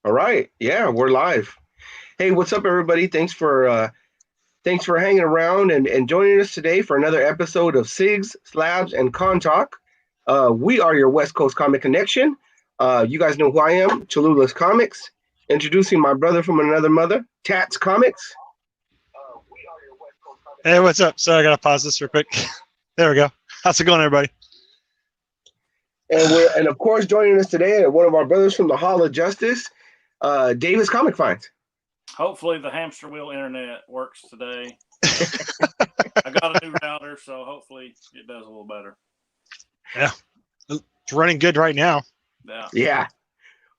All right. Yeah, we're live. Hey, what's up, everybody? Thanks for hanging around and joining us today for another episode of Sigs, Slabs, and Con Talk. We are your West Coast Comic Connection. You guys know who I am, Cholula's Comics. Introducing my brother from another mother, Tats Comics. Hey, what's up? Sorry, I gotta pause this real quick. There we go. How's it going, everybody? And of course joining us today, one of our brothers from the Hall of Justice, Davis Comic Finds. Hopefully the hamster wheel internet works today. I got a new router, so hopefully it does a little better. Yeah, it's running good right now. Yeah.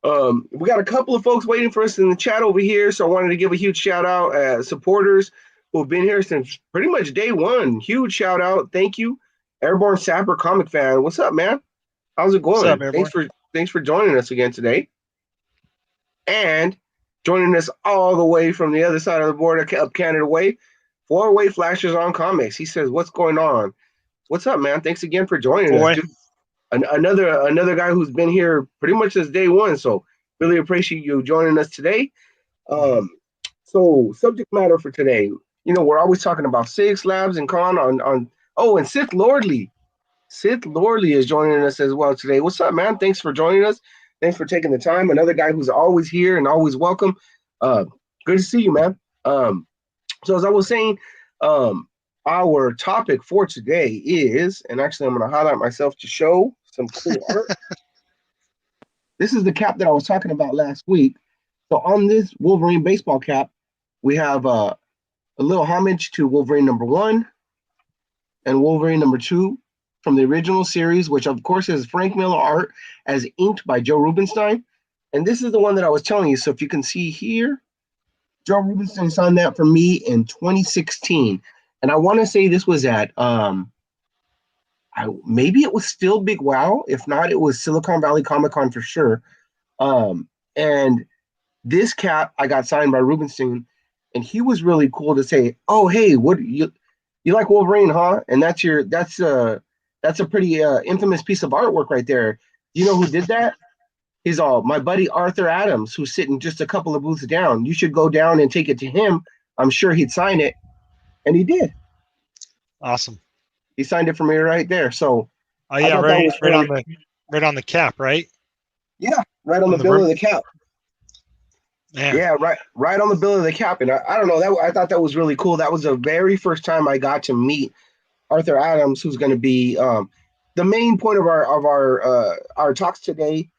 We got a couple of folks waiting for us in the chat over here, so I wanted to give a huge shout out supporters who have been here since pretty much day one. Huge shout out, thank you, Airborne Sapper Comic Fan. What's up, man? How's it going? What's up, Airborne? Thanks for joining us again today, and joining us all the way from the other side of the border, up Canada way, 4-way Flashes on Comics. He says, "What's going on? What's up, man? Thanks again for joining us, dude." Another guy who's been here pretty much since day one. So really appreciate you joining us today. So subject matter for today, we're always talking about Sigs, Slabs, and Con on. Oh, and Sith Lordly. Sith Lordly is joining us as well today. What's up, man? Thanks for joining us. Thanks for taking the time. Another guy who's always here and always welcome. Good to see you, man. So as I was saying, our topic for today is, and actually I'm going to highlight myself to show some cool art. This is the cap that I was talking about last week. So on this Wolverine baseball cap, we have a little homage to Wolverine #1 and Wolverine #2 from the original series, which of course is Frank Miller art as inked by Joe Rubinstein. And this is the one that I was telling you. So if you can see here, Joe Rubinstein signed that for me in 2016. And I want to say this was at maybe it was still Big Wow. If not, it was Silicon Valley Comic Con for sure. And this cap I got signed by Rubinstein, and he was really cool to say, "Oh, hey, what you like Wolverine, huh?" And that's a pretty infamous piece of artwork right there. You know who did that? He's my buddy Arthur Adams, who's sitting just a couple of booths down. You should go down and take it to him. I'm sure he'd sign it, and he did. Awesome. He signed it for me right there. So, yeah, right on the cap, right? Yeah, right on the bill of the cap. Man. Yeah, right on the bill of the cap. And I don't know, I thought that was really cool. That was the very first time I got to meet Arthur Adams, who's going to be the main point of our talks today.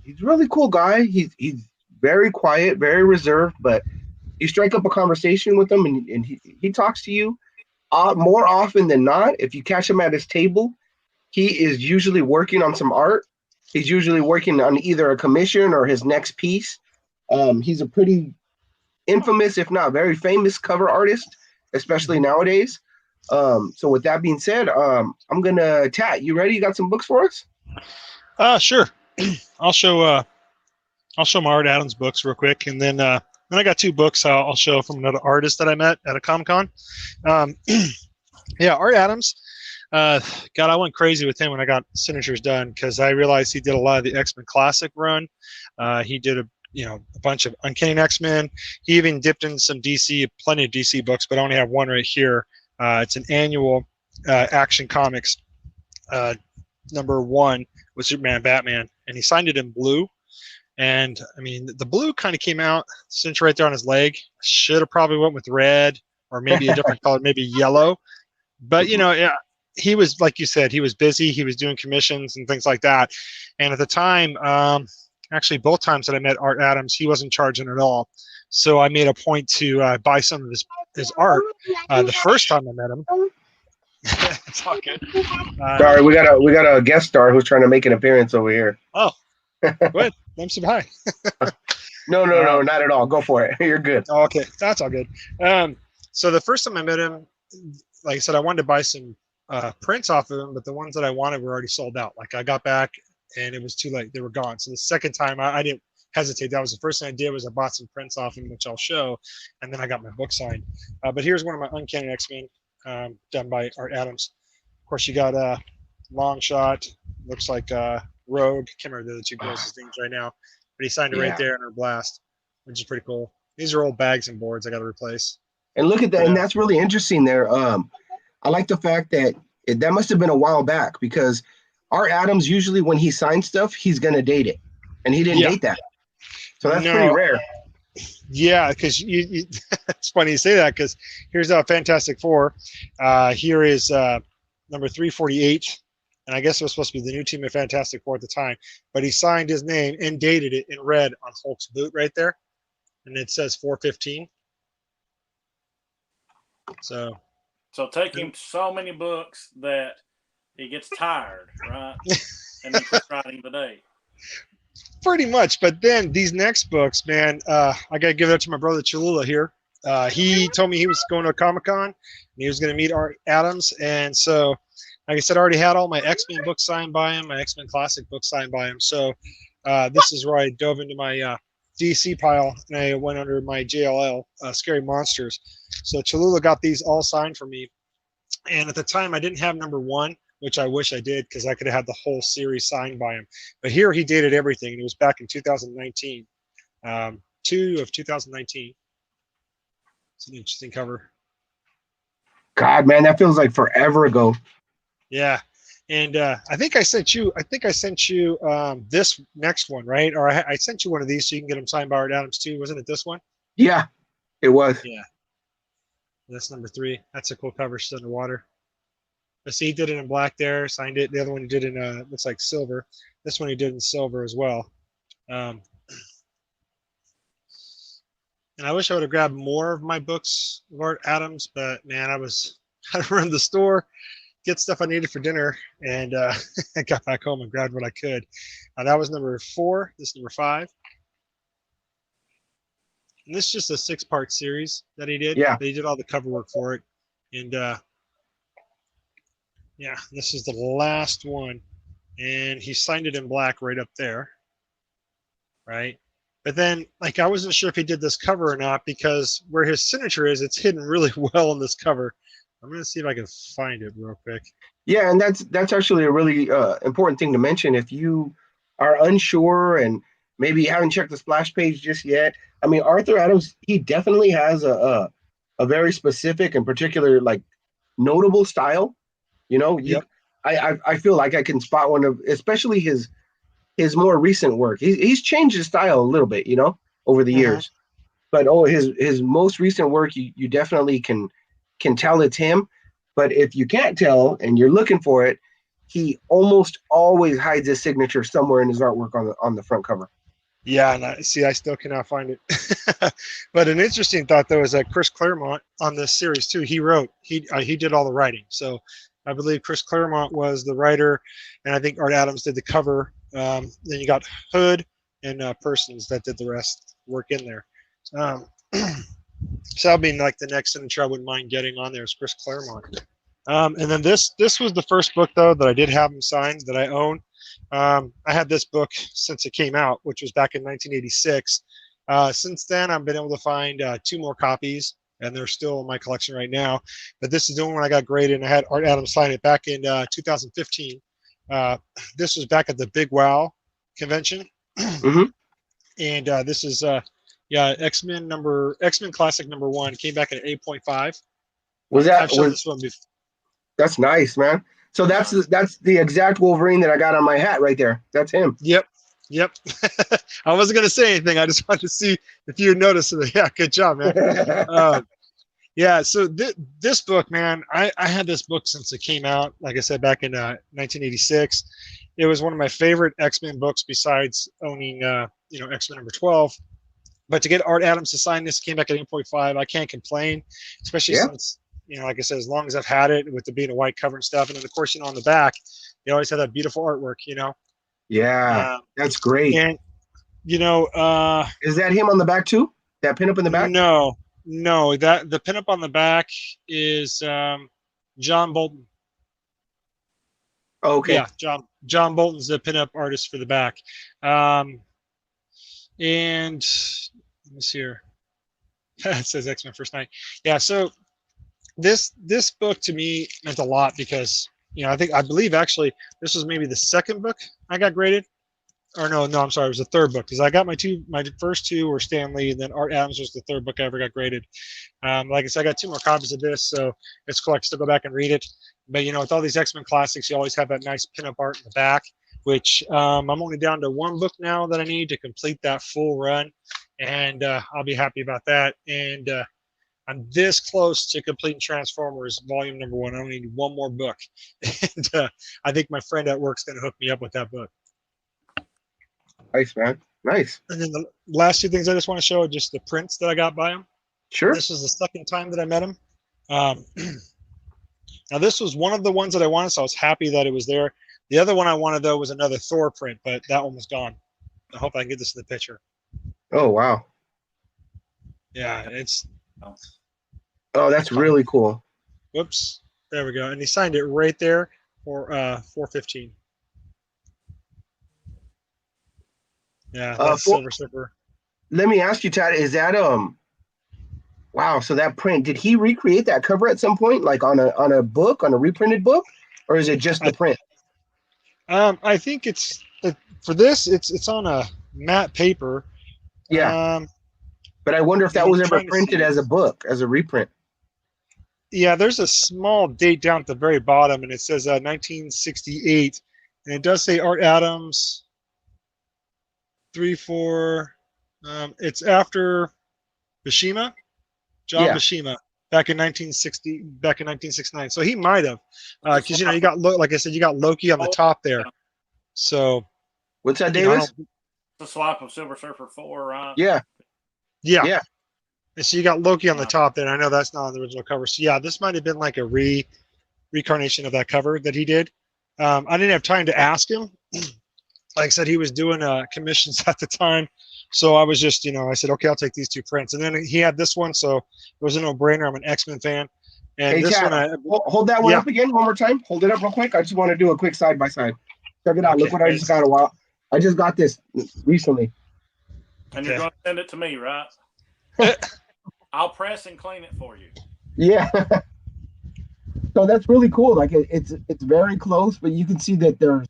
He's a really cool guy. He's very quiet, very reserved, but you strike up a conversation with him, and he talks to you more often than not. If you catch him at his table, he is usually working on some art. He's usually working on either a commission or his next piece. He's a pretty infamous, if not very famous, cover artist, especially nowadays. So with that being said, I'm gonna Tat. You ready? You got some books for us? Sure. I'll show my Art Adams books real quick, and then I got 2 books I'll show from another artist that I met at a Comic-Con. Yeah, Art Adams. God, I went crazy with him when I got signatures done because I realized he did a lot of the X-Men Classic run. He did a bunch of Uncanny X-Men. He even dipped in some DC, plenty of DC books, but I only have one right here. It's an annual Action Comics #1 with Superman, Batman, and he signed it in blue. And I mean, the blue kind of came out cinch right there on his leg. Should have probably went with red or maybe a different color, maybe yellow. But yeah, he was, like you said, he was busy. He was doing commissions and things like that. And at the time, actually both times that I met Art Adams, he wasn't charging at all. So I made a point to buy some of his art. The first time I met him. It's all good. Sorry, we got a guest star who's trying to make an appearance over here. Oh, go ahead. Let him say hi. No, not at all. Go for it. You're good. Oh, okay, that's all good. So the first time I met him, like I said, I wanted to buy some prints off of him, but the ones that I wanted were already sold out. Like I got back and it was too late. They were gone. So the second time I didn't hesitate. That was the first thing I did was I bought some prints off him, which I'll show, and then I got my book signed. But here's one of my Uncanny X-Men done by Art Adams. Of course, you got Long Shot, looks like Rogue. Can't remember the other 2 girls' names right now. but he signed it right Yeah. there in our blast, which is pretty cool. These are old bags and boards I got to replace. And look at that, and Yeah. that's really interesting there. I like the fact that that must have been a while back because Art Adams usually when he signs stuff, he's gonna date it, and he didn't Yeah. date that, so that's pretty No, rare. yeah, because it's funny you say that because here's a Fantastic Four. Here is number 348, and I guess it was supposed to be the new team of Fantastic Four at the time, but he signed his name and dated it in red on Hulk's boot right there, and it says 415. So take him so many books that he gets tired, right? And then quit writing the day. pretty much, but then these next books, man, I gotta give it up to my brother Cholula here. He told me he was going to a Comic-Con and he was going to meet Art Adams, and so like I said, I already had all my X-Men books signed by him, my X-Men Classic books signed by him. So this is where I dove into my DC pile and I went under my JLL Scary Monsters. So Cholula got these all signed for me, and at the time I didn't have number 1, which I wish I did because I could have had the whole series signed by him. But here he dated everything, and it was back in 2019, 2 of 2019. It's an interesting cover. God, man, that feels like forever ago. Yeah, and I think I sent you. This next one, right? Or I sent you one of these so you can get them signed by Art Adams too. Wasn't it this one? Yeah, it was. Yeah. That's number 3. That's a cool cover. She's underwater. But see, he did it in black there, signed it. The other one he did in looks like silver. This one he did in silver as well. And I wish I would have grabbed more of my books of Art Adams, but man, I had to run the store, get stuff I needed for dinner, and I got back home and grabbed what I could. That was number 4. This is number 5. And this is just a 6-part series that he did. Yeah. He did all the cover work for it. And yeah, this is the last one. And he signed it in black right up there. Right? But then, like, I wasn't sure if he did this cover or not because where his signature is, it's hidden really well in this cover. I'm going to see if I can find it real quick. Yeah, and that's actually a really important thing to mention. If you are unsure and maybe you haven't checked the splash page just yet, I mean, Arthur Adams, he definitely has a very specific and particular, like, notable style. You know, Yep. I feel like I can spot one of, especially his more recent work. He's changed his style a little bit, you know, over the years. But his most recent work, you definitely can tell it's him. But if you can't tell and you're looking for it, he almost always hides his signature somewhere in his artwork on the front cover. Yeah, and I still cannot find it. But an interesting thought though is that Chris Claremont on this series too. He did all the writing. So I believe Chris Claremont was the writer, and I think Art Adams did the cover. Then you got Hood and Persons that did the rest work in there. So that'll be like the next signature I wouldn't mind getting on there is Chris Claremont. And then this was the first book though that I did have him signed that I own. I had this book since it came out, which was back in 1986. Since then, I've been able to find 2 more copies, and they're still in my collection right now. But this is the one I got graded, and I had Art Adams sign it back in 2015. This was back at the Big Wow convention. Mm-hmm. And this is X-Men Classic number 1 came back at 8.5. I've shown this one before. That's nice, man. So that's the exact Wolverine that I got on my hat right there. That's him. Yep. I wasn't gonna say anything. I just wanted to see if you noticed it. Yeah, good job, man. Yeah. So this book, man, I had this book since it came out. Like I said, back in 1986. It was one of my favorite X-Men books besides owning, X-Men number 12. But to get Art Adams to sign this, came back at 8.5. I can't complain, especially since, like I said, as long as I've had it with it being a white cover and stuff. And then, of course, on the back, they always have that beautiful artwork, Yeah, that's great. And, is that him on the back too? That pinup in the back? No, that the pinup on the back is John Bolton. Okay. Yeah, John Bolton's the pinup artist for the back. And let me see here. It says X-Men First Night. Yeah, so this book to me meant a lot because I believe actually this was maybe the second book I got graded. or no, I'm sorry, it was the third book because I got my first two were Stan Lee, and then Art Adams was the third book I ever got graded. Like I said, I got 2 more copies of this, so it's cool. I can still go back and read it. But with all these X-Men classics, you always have that nice pinup art in the back, which I'm only down to 1 book now that I need to complete that full run, and I'll be happy about that. And I'm this close to completing Transformers Volume Number 1. I only need 1 more book, and I think my friend at work's going to hook me up with that book. Nice, man. Nice. And then the last 2 things I just want to show are just the prints that I got by him. Sure. This was the second time that I met him. Now, this was one of the ones that I wanted, so I was happy that it was there. The other one I wanted, though, was another Thor print, but that one was gone. I hope I can get this in the picture. Oh, wow. Yeah, it's... Oh, that's really cool. Whoops. There we go. And he signed it right there for $4.15. Yeah, that's Silver Surfer. Let me ask you, Tad, is that wow, so that print, did he recreate that cover at some point, like on a book, on a reprinted book, or is it just the print? I think it's for this, it's on a matte paper. Yeah. But I wonder if that was ever printed as a book, as a reprint. Yeah, there's a small date down at the very bottom, and it says 1968, and it does say Art Adams 3-4. It's after Bashima, John Bashima, back in 1969. So he might have, because you got like I said, you got Loki on the top there. So what's that, Davis? The swap of Silver Surfer 4, right? Yeah. And so you got Loki on the top there. And I know that's not on the original cover. So yeah, this might have been like a reincarnation of that cover that he did. I didn't have time to ask him. Like I said, he was doing commissions at the time. So I was just, I said, okay, I'll take these 2 prints. And then he had this one, so it was a no-brainer. I'm an X-Men fan. And hey, this Chad, one, hold that one up again one more time. Hold it up real quick. I just want to do a quick side-by-side. Check it out. Okay, look what I just got a while. I just got this recently. And you're going to send it to me, right? I'll press and clean it for you. Yeah. So that's really cool. Like it's very close, but you can see that there's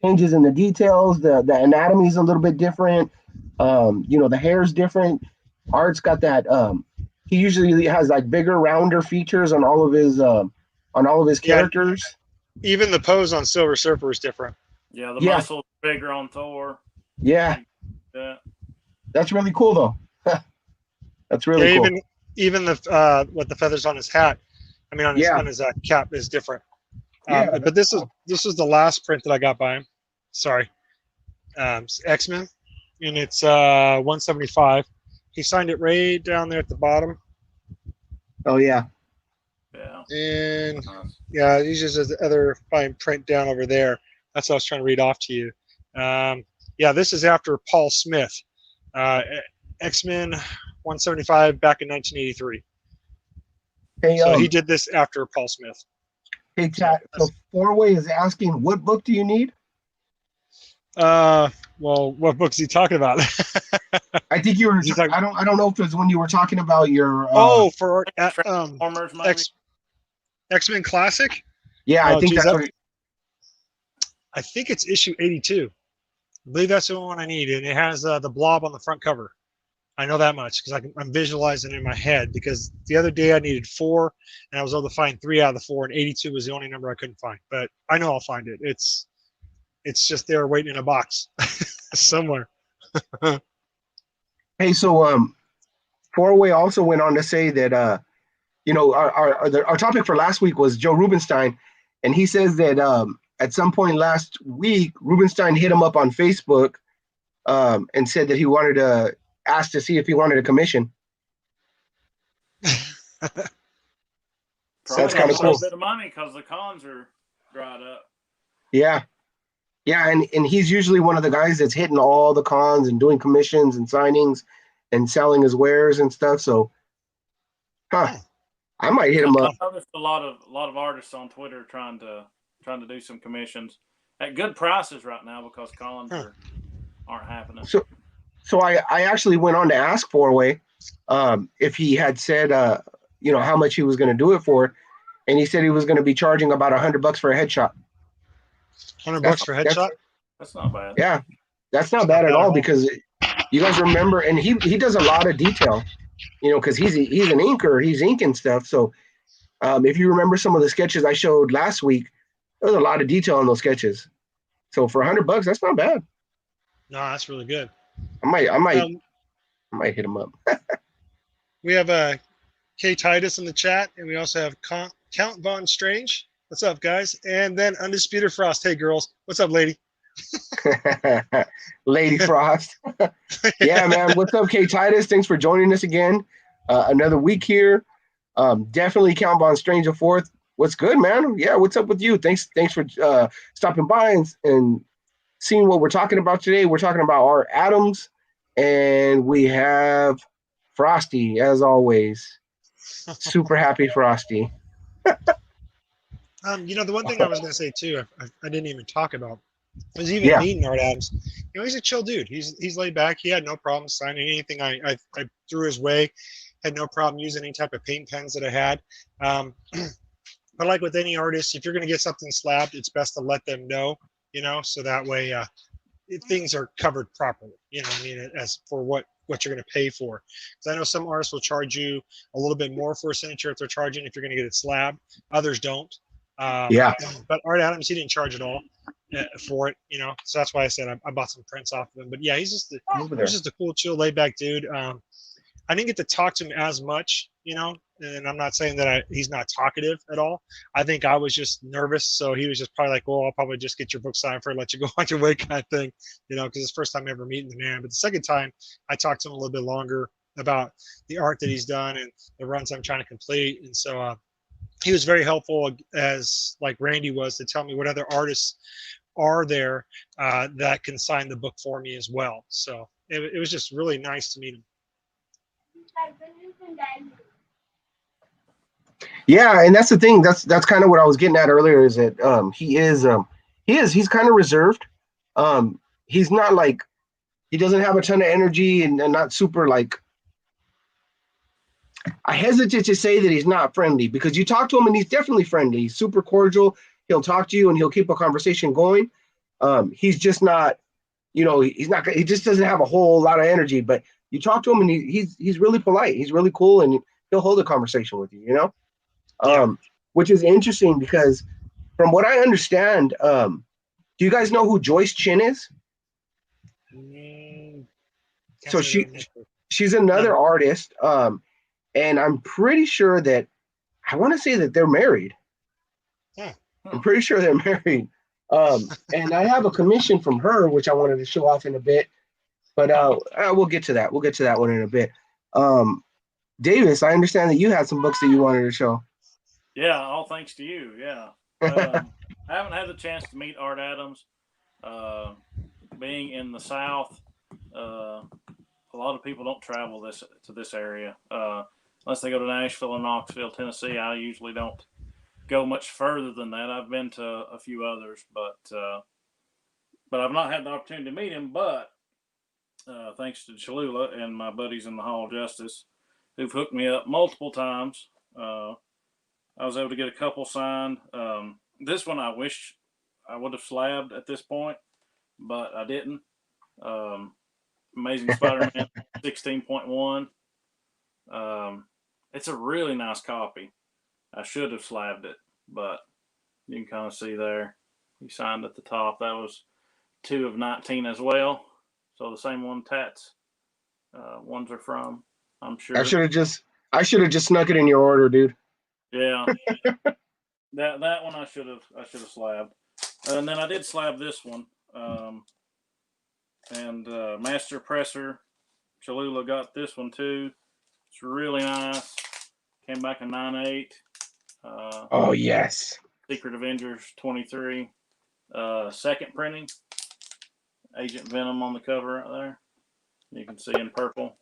changes in the details. The anatomy is a little bit different. The hair's different. Art's got that. He usually has like bigger, rounder features on all of his characters. Even the pose on Silver Surfer is different. Yeah, the muscles are bigger on Thor. Yeah. That's really cool, though. That's really cool. Even the what the feathers on his hat, on his cap is different. But this is the last print that I got by him. Sorry, X-Men, and it's 175. He signed it right down there at the bottom. Oh yeah. And he just has the other fine print down over there. That's what I was trying to read off to you. This is after Paul Smith. X-Men 175 back in 1983. Hey, so he did this after Paul Smith. Hey, Chad, so Four-Way is asking, what book do you need? Well, what book's he talking about? I think you were. I don't know if it was when you were talking about your. For Transformers, X-Men Classic. Yeah, I think that's what. I think it's issue 82. I believe that's the only one I need, and it has the blob on the front cover. I know that much because I'm visualizing it in my head. Because the other day I needed 4, and I was able to find 3 out of the 4, and 82 was the only number I couldn't find. But I know I'll find it. It's just there waiting in a box somewhere. Hey, so Four-Way also went on to say that our topic for last week was Joe Rubenstein, and he says that at some point last week Rubenstein hit him up on Facebook and said that he wanted to ask to see if he wanted a commission. So that's kind of cool. A bit of money because the cons are dried up. Yeah, and he's usually one of the guys that's hitting all the cons and doing commissions and signings and selling his wares and stuff. So, I might hit him up. I noticed a lot of artists on Twitter trying to do some commissions at good prices right now because cons aren't happening. So I actually went on to ask Four-Way if he had said how much he was going to do it for, and he said he was going to be charging about $100 for a headshot. $100 for a headshot? That's not bad. Yeah, That's not It's bad at all all. because you guys remember, and he does a lot of detail, you know, because he's an inker, he's inking stuff. So if you remember some of the sketches I showed last week, there was a lot of detail in those sketches. So for $100, that's not bad. No, that's really good. I might hit him up. We have K Titus in the chat, and we also have Count Von Strange. What's up, guys? And then Undisputed Frost. Hey, girls. What's up, lady? Lady Frost. Yeah, man. What's up, K Titus? Thanks for joining us again. Another week here. Definitely Count Von Strange the Fourth. What's good, man? Yeah, what's up with you? Thanks for stopping by and seeing what we're talking about today. We're talking about Art Adams, and we have Frosty, as always. Super happy Frosty. You know, the one thing I was going to say, too, I didn't even talk about, was even meeting Art Adams. You know, he's a chill dude. He's laid back. He had no problem signing anything I threw his way. Had no problem using any type of paint pens that I had. But like with any artist, if you're going to get something slabbed, it's best to let them know, you know, so that way things are covered properly. You know what I mean? As for what you're going to pay for. Because I know some artists will charge you a little bit more for a signature if they're charging if you're going to get it slabbed. Others don't. But Art Adams, he didn't charge at all for it, you know. So that's why I said I bought some prints off of him. But yeah, he's just a cool, chill, laid back dude. I didn't get to talk to him as much, you know, and I'm not saying that he's not talkative at all. I think I was just nervous, so he was just probably like, well, I'll probably just get your book signed for it, let you go on your way kind of thing, you know, because it's the first time ever meeting the man. But the second time, I talked to him a little bit longer about the art that he's done and the runs I'm trying to complete. And so he was very helpful, as like Randy was, to tell me what other artists are there that can sign the book for me as well. So it was just really nice to meet him. Yeah, and that's the thing. That's kind of what I was getting at earlier. Is that he's kind of reserved. He's not like, he doesn't have a ton of energy and not super like. I hesitate to say that he's not friendly, because you talk to him and he's definitely friendly. He's super cordial. He'll talk to you and he'll keep a conversation going. He's just not, you know, he just doesn't have a whole lot of energy. But you talk to him and he's really polite. He's really cool, and he'll hold a conversation with you, you know, which is interesting because from what I understand, do you guys know who Joyce Chin is? So she's another artist. And I'm pretty sure that, I want to say that they're married. I'm pretty sure they're married. And I have a commission from her, which I wanted to show off in a bit. But we'll get to that. We'll get to that one in a bit. Davis, I understand that you had some books that you wanted to show. Yeah, all thanks to you. Yeah. I haven't had the chance to meet Art Adams. Being in the South, a lot of people don't travel to this area. Unless they go to Nashville and Knoxville, Tennessee. I usually don't go much further than that. I've been to a few others, but I've not had the opportunity to meet him. But thanks to Cholula and my buddies in the Hall of Justice, who've hooked me up multiple times, I was able to get a couple signed. This one I wish I would have slabbed at this point, but I didn't. Amazing Spider-Man 16.1. It's a really nice copy. I should have slabbed it, but you can kind of see there. He signed at the top. That was 2 of 19 as well. So the same one Tats ones are from, I'm sure. I should have just snuck it in your order, dude. Yeah. that one I should have slabbed. And then I did slab this one. And Master Presser Cholula got this one too. It's really nice. Came back in 9.8. Oh yes. Secret Avengers 23. Second printing. Agent Venom on the cover right there. You can see in purple.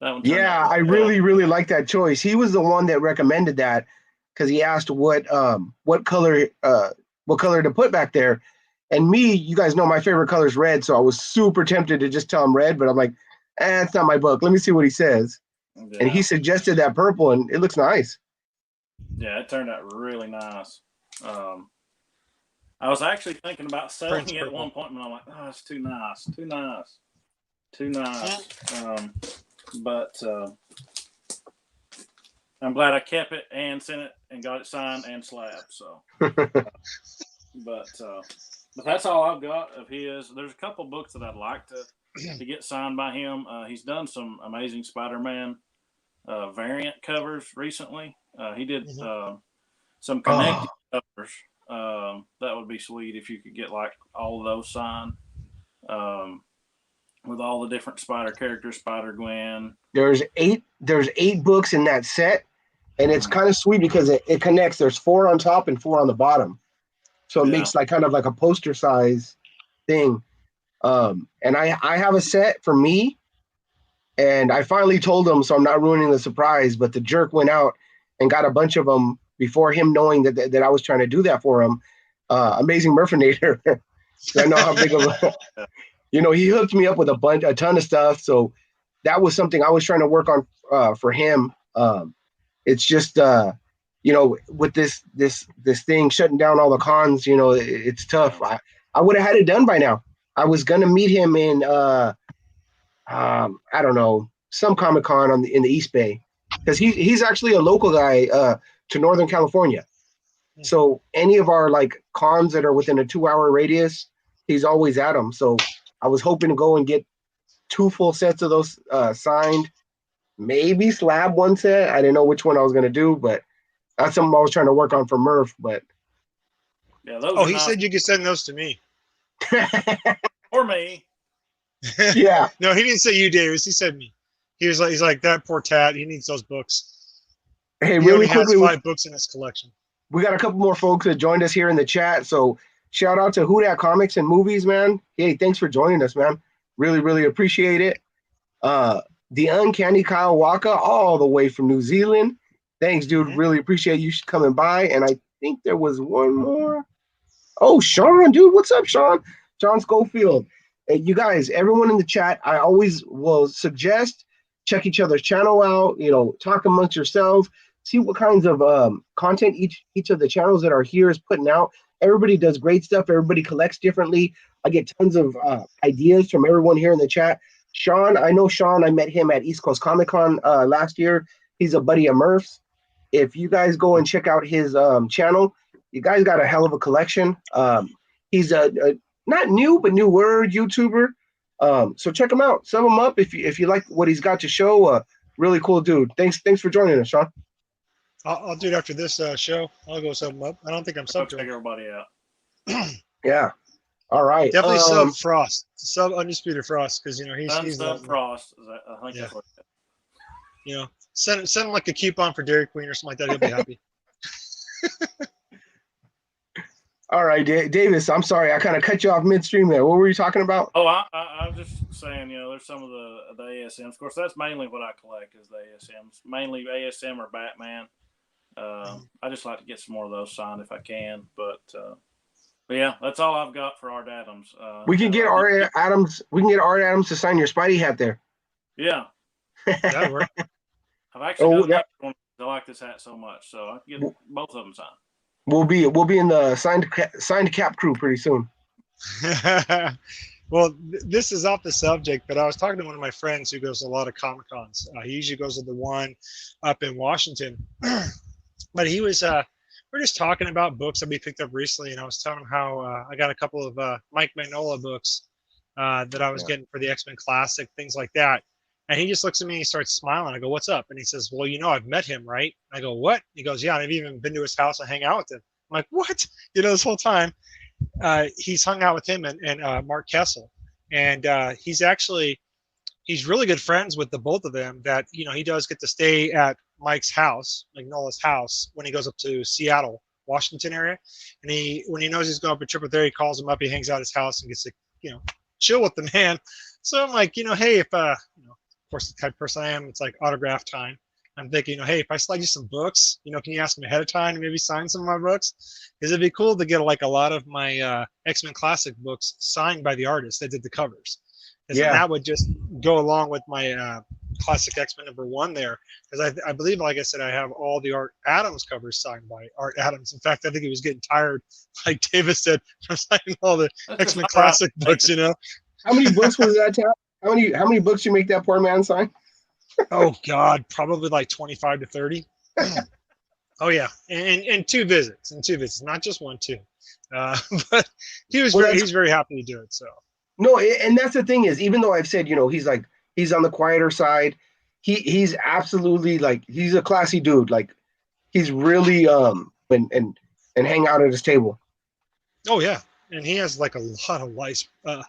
That one. Yeah, I really like that choice. He was the one that recommended that, because he asked what color to put back there. And me, you guys know my favorite color is red, so I was super tempted to just tell him red, but I'm like, it's not my book. Let me see what he says. Yeah. And he suggested that purple, and it looks nice. Yeah, it turned out really nice. I was actually thinking about selling Prince it at purple. one point, and I'm like, oh, it's too nice, too nice, too nice. But I'm glad I kept it and sent it and got it signed and slabbed. So, but that's all I've got of his. There's a couple books that I'd like to get signed by him. He's done some amazing Spider-Man variant covers recently. He did some connected covers. That would be sweet if you could get like all of those signed with all the different Spider characters, Spider-Gwen. There's eight books in that set, and it's kind of sweet because it connects. There's 4 on top and 4 on the bottom, so it makes like kind of like a poster size thing. And I have a set for me, and I finally told him, so I'm not ruining the surprise, but the jerk went out and got a bunch of them before him knowing that I was trying to do that for him. Amazing Murphinator. I know how big of a, he hooked me up with a ton of stuff. So that was something I was trying to work on for him. It's just, with this thing shutting down all the cons, it's tough. I would have had it done by now. I was going to meet him in, I don't know, some Comic-Con in the East Bay, because he's actually a local guy to Northern California. So any of our like cons that are within a 2-hour radius, he's always at them. So I was hoping to go and get 2 full sets of those signed, maybe slab 1 set. I didn't know which one I was going to do, but that's something I was trying to work on for Murph. But yeah, he said you could send those to me. Or me. Yeah. No, he didn't say you, Davis. He said me. He's like that poor tat. He needs those books. Hey, he really only quickly, has 5 books in his collection. We got a couple more folks that joined us here in the chat. So shout out to Who Dat Comics and Movies, man. Hey, thanks for joining us, man. Really, really appreciate it. The Uncanny Kyle Waka, all the way from New Zealand. Thanks, dude. Really appreciate you coming by. And I think there was one more. Oh, Sean, dude. What's up, Sean? Sean Schofield. Hey, you guys, everyone in the chat, I always will suggest check each other's channel out, talk amongst yourselves, see what kinds of content each of the channels that are here is putting out. Everybody does great stuff. Everybody collects differently. I get tons of ideas from everyone here in the chat. Sean, I know Sean. I met him at East Coast Comic Con last year. He's a buddy of Murph's. If you guys go and check out his channel, you guys got a hell of a collection. He's a not new, but newer YouTuber. So check him out. Sum him up if you like what he's got to show. Really cool dude. Thanks for joining us, Sean. I'll do it after this show. I'll go sub him up. I don't think I'm sub to Check him. everybody out. Yeah. All right. Definitely sub Frost. Sub Undisputed Frost, because he's sub Frost. I think that's what. Send him like a coupon for Dairy Queen or something like that. He'll be happy. All right, Davis. I'm sorry, I kind of cut you off midstream there. What were you talking about? Oh, I was just saying, there's some of the ASMs. Of course, that's mainly what I collect is the ASMs. Mainly ASM or Batman. I just like to get some more of those signed if I can. But yeah, that's all I've got for Art Adams. We can get Art Adams. We can get Art Adams to sign your Spidey hat there. Yeah, that'd work. I've actually got one. I like this hat so much, so I can get both of them signed. We'll be in the signed cap crew pretty soon. Well, this is off the subject, but I was talking to one of my friends who goes to a lot of Comic Cons. He usually goes to the one up in Washington. But he was, we're just talking about books that we picked up recently, and I was telling him how I got a couple of Mike Mignola books that I was getting for the X-Men Classic, things like that. And he just looks at me and he starts smiling. I go, "What's up?" And he says, "Well, I've met him, right?" I go, "What?" He goes, "Yeah, and I've even been to his house and hang out with him." I'm like, "What?" This whole time, he's hung out with him and Mark Kessel. And he's really good friends with the both of them, that, he does get to stay at Mike's house, Magnola's house, when he goes up to Seattle, Washington area. And when he knows he's going up a trip with there, he calls him up, he hangs out at his house and gets to, chill with the man. So I'm like, hey, if, of course, the type of person I am, it's like autograph time. I'm thinking, hey, if I slide you some books, can you ask me ahead of time to maybe sign some of my books? Because it'd be cool to get like a lot of my X-Men Classic books signed by the artists that did the covers. And that would just go along with my Classic X-Men #1 there, because I believe, like I said, I have all the Art Adams covers signed by Art Adams. In fact, I think he was getting tired, like Davis said, from signing all the That's X-Men just all right. Classic books. You know. How many books was that, Tal? How many books you make that poor man sign? Oh God, probably like 25 to 30. Oh yeah, and two visits, not just one, two. But he's very happy to do it. So No, and that's the thing is, even though I've said, he's on the quieter side, he's absolutely like he's a classy dude. Like he's really and hang out at his table. oh yeah, and he has like a lot of lice. God,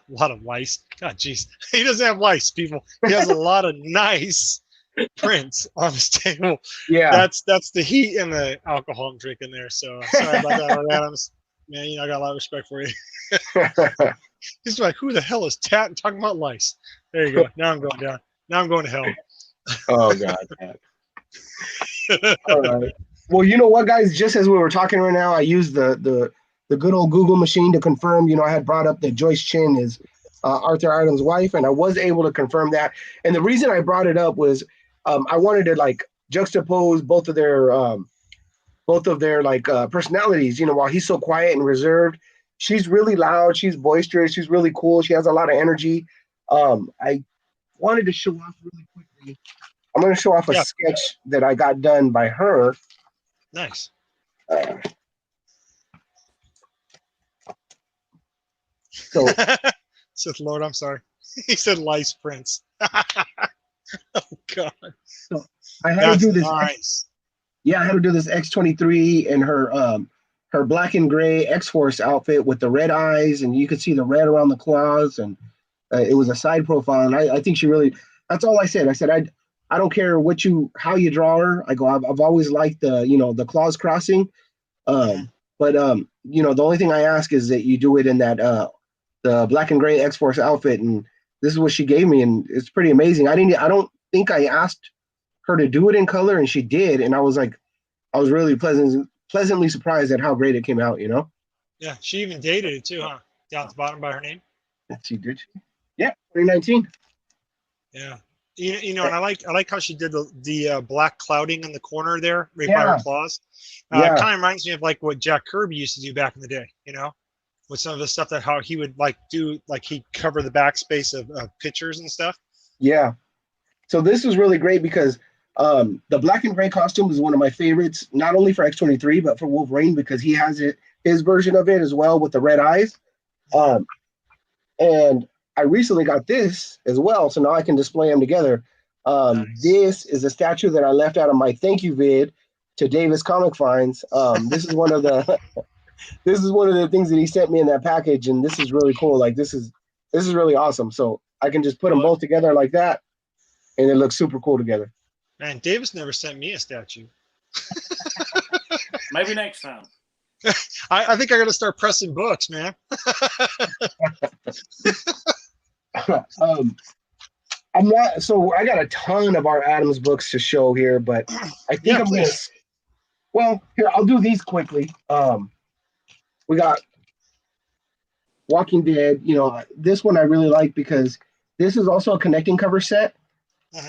jeez, he doesn't have lice, people. He has a lot of nice prints on his table. Yeah, That's the heat and the alcohol I'm drinking there. So sorry about that, Art Adams. Man, I got a lot of respect for you. He's like, who the hell is Tat talking about lice? There you go. Now I'm going down. Now I'm going to hell. Oh God. All right. Well, you know what, guys? Just as we were talking right now, I used the good old Google machine to confirm. I had brought up that Joyce Chin is Arthur Adams' wife, and I was able to confirm that. And the reason I brought it up was I wanted to like juxtapose both of their like personalities. While he's so quiet and reserved, she's really loud. She's boisterous. She's really cool. She has a lot of energy. I wanted to show off really quickly. I'm going to show off a sketch that I got done by her. Nice. So, Sith Lord, I'm sorry. He said lice prints. Oh God. So I had to do this. Nice. I had to do this X-23 in her black and gray X-Force outfit with the red eyes, and you could see the red around the claws, and it was a side profile. And I think she really. That's all I said. I said I don't care how you draw her. I go. I've always liked the claws crossing. But the only thing I ask is that you do it in that the black and gray X-Force outfit, and this is what she gave me, and it's pretty amazing. I don't think I asked her to do it in color, and she did, and I was really pleasantly surprised at how great it came out. Yeah, she even dated it too, huh? Down at the bottom by her name. She did. Yeah, 2019. Yeah. And I like how she did the black clouding in the corner there, right by her claws. It kind of reminds me of like what Jack Kirby used to do back in the day, with some of the stuff that how he would he'd cover the backspace of pictures and stuff. Yeah. So this was really great because the black and gray costume is one of my favorites, not only for X-23 but for Wolverine, because he has his version of it as well with the red eyes. And I recently got this as well, so now I can display them together. Nice. This is a statue that I left out of my thank you vid to Davis Comic Finds. This is one of the things that he sent me in that package, and this is really cool. Like this is really awesome. So I can just put them both together like that, and it looks super cool together. Man, Davis never sent me a statue. Maybe next time. I think I got to start pressing books, man. I'm not. So I got a ton of our Adams books to show here, but I think I'm going to. Well, here I'll do these quickly. We got Walking Dead. This one I really like because this is also a connecting cover set,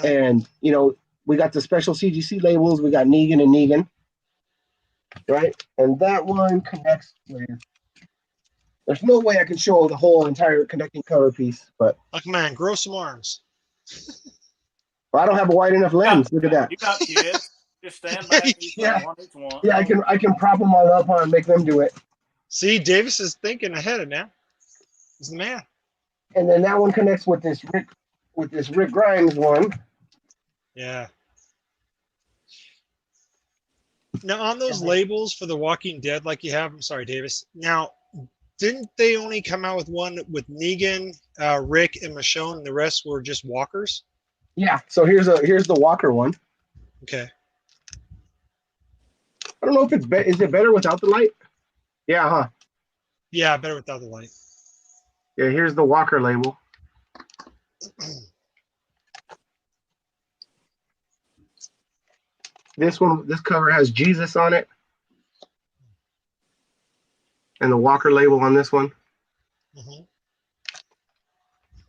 and we got the special CGC labels. We got Negan and Negan, right? And that one connects with. There's no way I can show the whole entire connecting cover piece, but man, grow some arms. Well, I don't have a wide enough lens. Look at that. You got kids. Just stand back. Yeah, I can prop them all up and make them do it. See, Davis is thinking ahead now. He's the man. And then that one connects with this Rick Grimes one. Yeah. Now on those labels for The Walking Dead, like you have, I'm sorry, Davis. Now, didn't they only come out with one with Negan, Rick, and Michonne, and the rest were just walkers? Yeah. So here's the Walker one. Okay. I don't know if is it better without the light? Yeah, huh? Yeah, better without the light. Yeah, here's the Walker label. This cover has Jesus on it. And the Walker label on this one.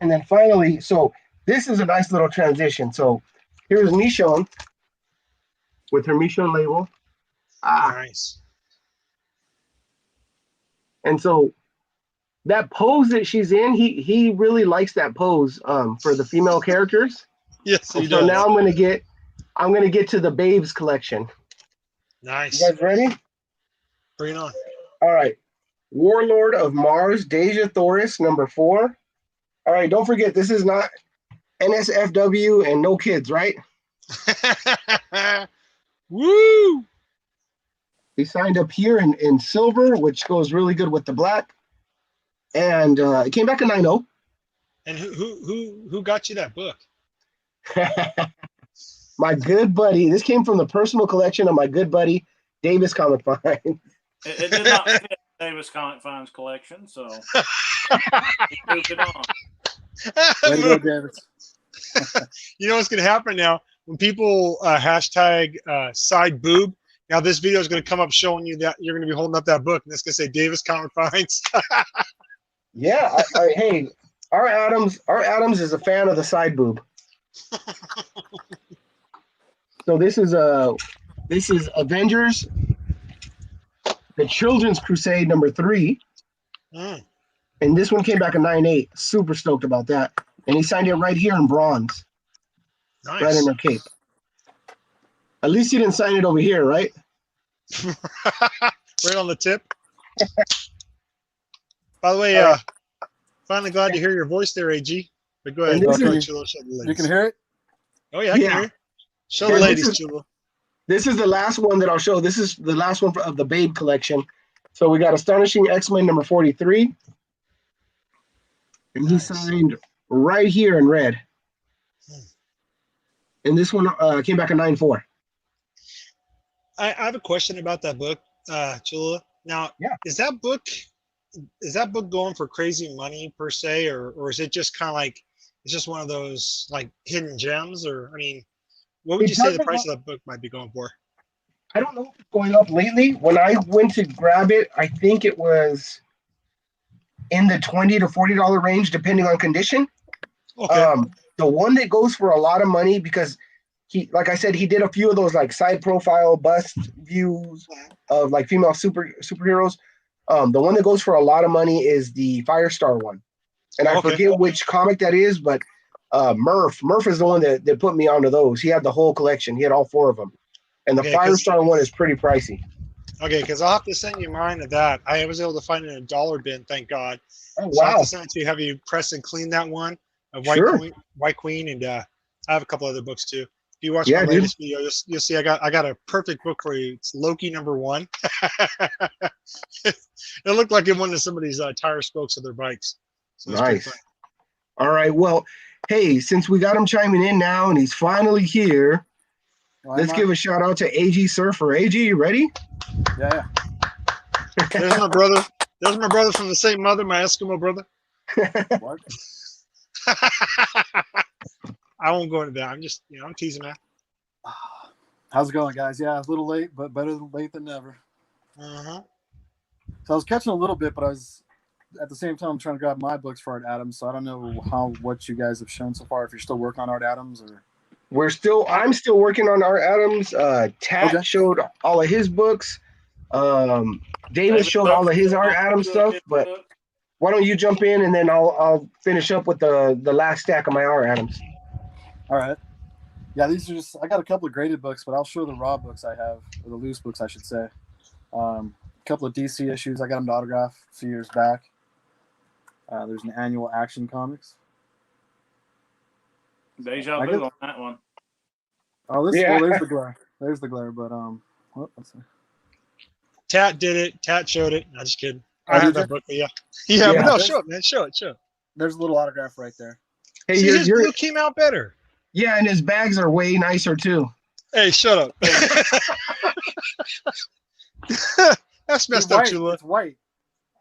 And then finally, so this is a nice little transition. So Here's Michonne with her Michonne label. Nice. And so that pose that she's in, he really likes that pose for the female characters. Yes, he And so does. now I'm gonna get to the Babes collection. Nice. You guys ready? Bring it on. All right. Warlord of Mars, Deja Thoris, number 4. All right, don't forget, this is not NSFW and no kids, right? Woo! He signed up here in silver, which goes really good with the black. And it came back a 9.0. And who got you that book? My good buddy, this came from the personal collection of my good buddy, Davis Comic Find. It did not fit Davis Comic Finds collection, so he moved it on. Way to go, Davis. You know what's going to happen now? When people hashtag side boob, now this video is going to come up showing you that you're going to be holding up that book, and it's going to say Davis Comic Finds. Yeah, hey, our Adams is a fan of the side boob. So this is Avengers, the Children's Crusade number 3. Mm. And this one came back a 9.8. Super stoked about that. And he signed it right here in bronze. Nice. Right in her cape. At least he didn't sign it over here, right? Right on the tip. By the way, finally glad to hear your voice there, AG. But go ahead. And this Go is- Chulo, show the ladies. You can hear it? Oh, yeah, I can hear. Show the And ladies, this is- Chulo. This is the last one that I'll show. This is the last one of the Babe collection. So we got Astonishing X-Men number 43. And he Nice. signed right here in red. And this one came back a 9.4. I have a question about that book, Chula. Now, Yeah. is that book going for crazy money per se, or is it just kind of like it's just one of those like hidden gems? Or I mean, what would It you say the doesn't price look- of that book might be going for? I don't know if it's going up lately. When I went to grab it, I think it was in the $20 to $40 range, depending on condition. Okay. The one that goes for a lot of money, because he, like I said, he did a few of those like side profile bust views of like female superheroes. The one that goes for a lot of money is the Firestar one, and I Okay. forget which comic that is, but Murph is the one that put me onto those. He had the whole collection. He had all 4 of them, and the Okay, 'cause- Firestar one is pretty pricey. Okay, because I'll have to send you mine of that. I was able to find it in a dollar bin, thank God. Oh So I'll have wow! to send it to you, have you press and clean that one of Sure. White Queen, and I have a couple other books too. If you watch Yeah, my dude. latest video, you'll see I got a perfect book for you. It's Loki number 1. It looked like it went to somebody's tire spokes of their bikes. So it's pretty Nice. fun. All right. Well, hey, since we got him chiming in now, and he's finally here, Why let's not? give a shout out to AG Surfer. AG, you ready? Yeah. There's my brother. There's my brother from the same mother, my Eskimo brother. What? I won't go into that. I'm just, I'm teasing, man. How's it going, guys? Yeah, a little late, but better late than never. Uh-huh. So I was catching a little bit, but I was at the same time trying to grab my books for Art Adams. So I don't know what you guys have shown so far. If you're still working on Art Adams, or I'm still working on Art Adams. Tat Okay. showed all of his books. Davis showed all of his Art Adams stuff, but why don't you jump in and then I'll finish up with the last stack of my Art Adams. all right. Yeah, these are just I got a couple of graded books, but I'll show the raw books I have, or the loose books, I should say. A couple of DC issues. I got them to autograph a few years back. There's an annual Action Comics. Deja I vu get- on that one. Oh, Yeah. there's the glare. There's the glare, but let's see. Tat did it. Tat showed it. No, just kidding. Oh, I have did that you? book, but yeah. Yeah, but Yeah. no, show it, man. Show it. There's a little autograph right there. Hey, See, his you're blue came out better. yeah, and his bags are way nicer too. Hey, shut up. That's messed It's up, white. Chula. It's white.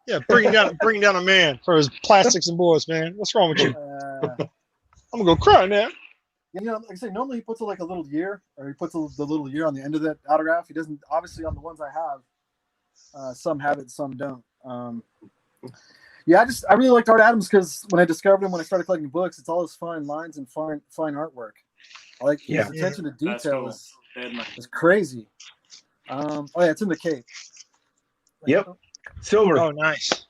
Yeah, bringing down a man for his plastics and boys, man. What's wrong with you? I'm gonna go cry now. Like I say, normally he puts like a little year, or he puts the little year on the end of that autograph. He doesn't. Obviously, on the ones I have, some have it, some don't. Yeah, I really liked Art Adams because when I discovered him, when I started collecting books, it's all his fine lines and fine artwork. Like Yeah. his attention to That's detail cool. is crazy. Oh yeah, it's in the cape. Yep. Silver. Oh, nice.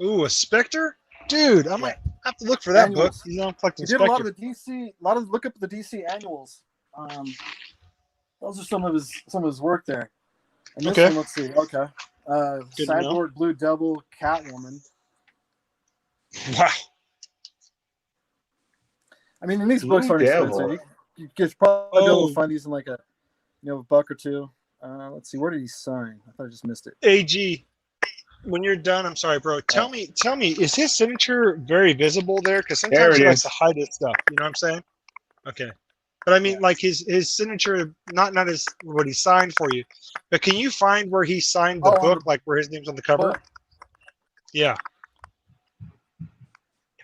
Ooh, a Spectre? Dude, I might have to look for that book. Annuals. You know, I'm He collecting did a lot of Spectre. the DC. Look up the DC annuals. Those are some of his work there. And this Okay. one, let's see. Okay. Good to know. Cyborg, Blue Devil, Catwoman. Wow. I mean, and these Blue books aren't Devil. expensive. You could probably be able Oh. to find these in like a buck or two. Let's see. Where did he sign? I thought I just missed it. AG, when you're done, I'm sorry, bro. Tell me, is his signature very visible there? Because There sometimes it he likes is. to hide his stuff. You know what I'm saying? Okay. But I mean, like his signature, not as what he signed for you, but can you find where he signed the Oh, on book, the like where his name's on the cover? book. Yeah.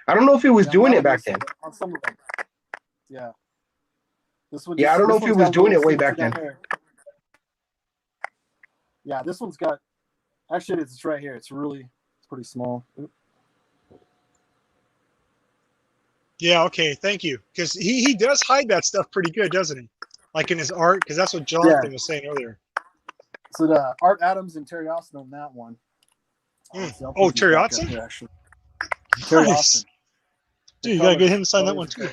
I don't know if he was Yeah, doing on it back then. on some of them. Yeah. This one. Yeah, I don't know this if he one's was got a doing little it way signature back then. down here. Yeah, this one's got. Actually, it's right here. It's pretty small. Yeah. Okay. Thank you. Because he does hide that stuff pretty good, doesn't he? Like in his art, because that's what Jonathan was saying earlier. So the Art Adams and Terry Austin on that one. Let's see, I'll Oh, put these Terry back up Austin? here, actually. Terry Nice. Austin. Dude, you gotta get him to sign that one too.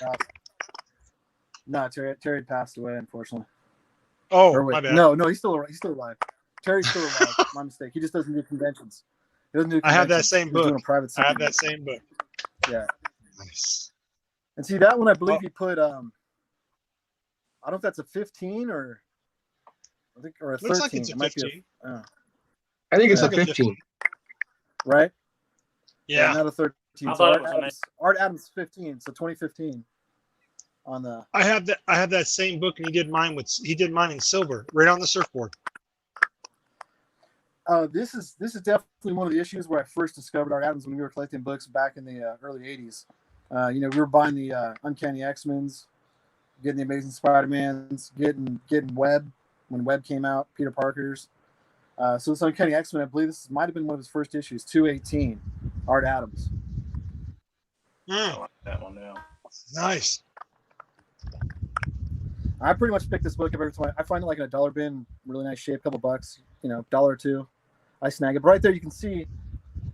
No, Terry passed away, unfortunately. Oh, Or wait, my bad. no, he's still alive. Terry's still alive. My mistake. He just doesn't do conventions. He doesn't do I have that conventions. same He's doing book. a private I have signing. that same book. Yeah. Nice. And see that one, I believe he put. I don't know if that's a 15 or a 13. Looks like it's a It might be 15. I think it's Yeah. a 15. right? Yeah. Not a 13. I So thought it was Art Adams 15. So 2015. On the. I have that same book, and he did mine in silver, right on the surfboard. This is definitely one of the issues where I first discovered Art Adams when we were collecting books back in the early '80s. We were buying the Uncanny X-Men's, getting the Amazing Spider-Mans, getting Webb when Webb came out, Peter Parker's. So this Uncanny X-Men, I believe this might have been one of his first issues, 218, Art Adams. I like that one now. Nice. I pretty much pick this book up every time. I find it like in a dollar bin, really nice shape, couple bucks, $1 or $2. I snag it. But right there, you can see,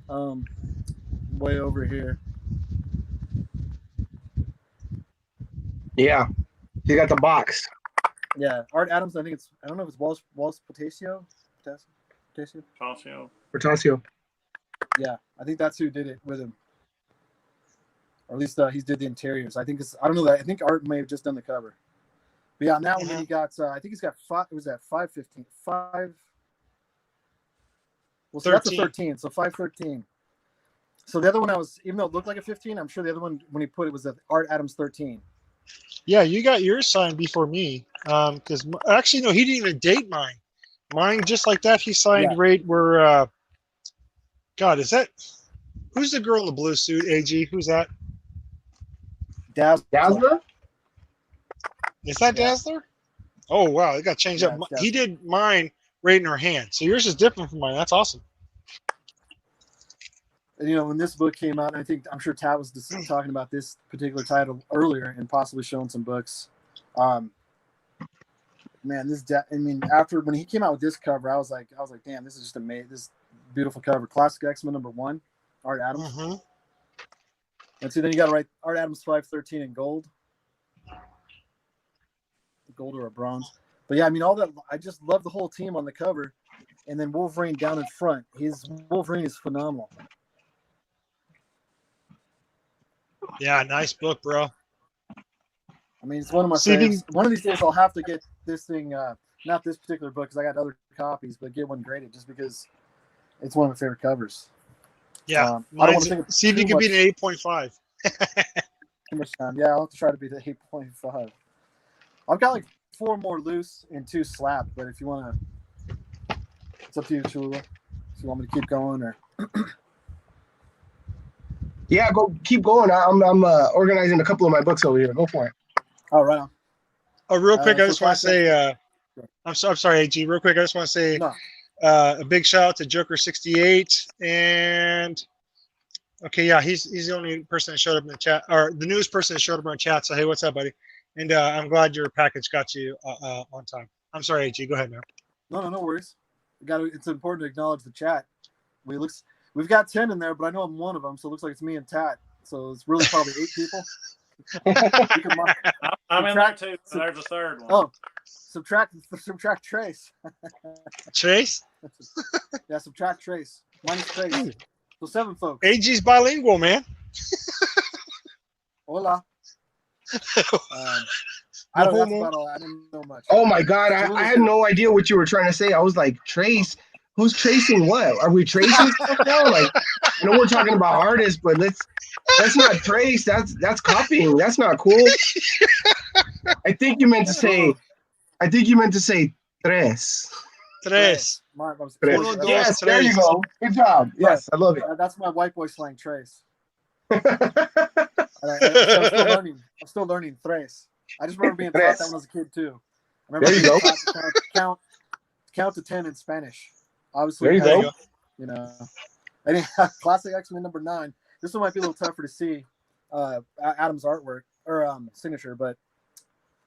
way over here. Yeah. He got the box. Yeah, Art Adams. I don't know if it's Walsh Potasio. Tasio. Portasio. Yeah, I think that's who did it with him, or at least he did the interiors. I don't know that. I think Art may have just done the cover. But yeah, on that one he got. I think he's got 5. It was at 515. 5. Well, so 13. That's a 13. So 513. So the other one even though it looked like a 15, I'm sure the other one when he put it was at Art Adams 13. Yeah, you got yours signed before me. Because actually, no, he didn't even date mine. Mine, just like that, he signed right where. God, is that? Who's the girl in the blue suit? AG, who's that? Dazzler? Is that Dazzler? Oh wow, it got changed up. Yeah. He did mine right in her hand, so yours is different from mine. That's awesome. And when this book came out, I'm sure Tat was just talking about this particular title earlier and possibly showing some books. Man, after when he came out with this cover, I was like, damn, this is just amazing. This beautiful cover, classic X-Men #1, Art Adams. Mm-hmm. And so then you got to write Art Adams 513 in gold or a bronze. But yeah, all that. I just love the whole team on the cover, and then Wolverine down in front. Wolverine is phenomenal. Yeah, nice book, bro. It's one of my favorites. One of these days I'll have to get this thing, not this particular book because I got other copies, but get one graded just because it's one of my favorite covers. Yeah, I don't want to think see if you can beat an 8.5. Too much time. Yeah, I'll have to try to beat the 8.5. I've got like 4 more loose and 2 slab, but if you want to, it's up to you, Chula. If you want me to keep going or. Yeah, keep going. I'm organizing a couple of my books over here. Go for it. Oh, right on. Oh, real quick, I just want to say, I'm sorry, AG. Real quick, I just want to say a big shout out to Joker68 and. Okay, yeah, he's the only person that showed up in the chat, or the newest person that showed up in our chat. So hey, what's up, buddy? And I'm glad your package got you on time. I'm sorry, AG. Go ahead, man. No worries. It's important to acknowledge the chat. We've got 10 in there, but I know I'm one of them, so it looks like it's me and Tat. So it's really probably 8 people. I'm in there too. So there's a third one. Oh, subtract Trace. Trace? Yeah, subtract Trace. Minus Trace. So 7 folks. AG's bilingual, man. Hola. I don't know about all that. I didn't know much. Oh my God, I had no idea what you were trying to say. I was like, Trace? Who's tracing what? Are we tracing stuff now? Like, I know we're talking about artists, but let's not trace. That's copying. That's not cool. I think you meant to say tres. Tres. Yes, there you go. Good job. Yes, I love it. That's my white boy slang, Trace. I'm still learning tres. I just remember being taught that when I was a kid too. I remember there you go. Count to 10 in Spanish. Obviously, there you go. You know, and classic X-Men number 9. This one might be a little tougher to see. Adam's artwork or signature, but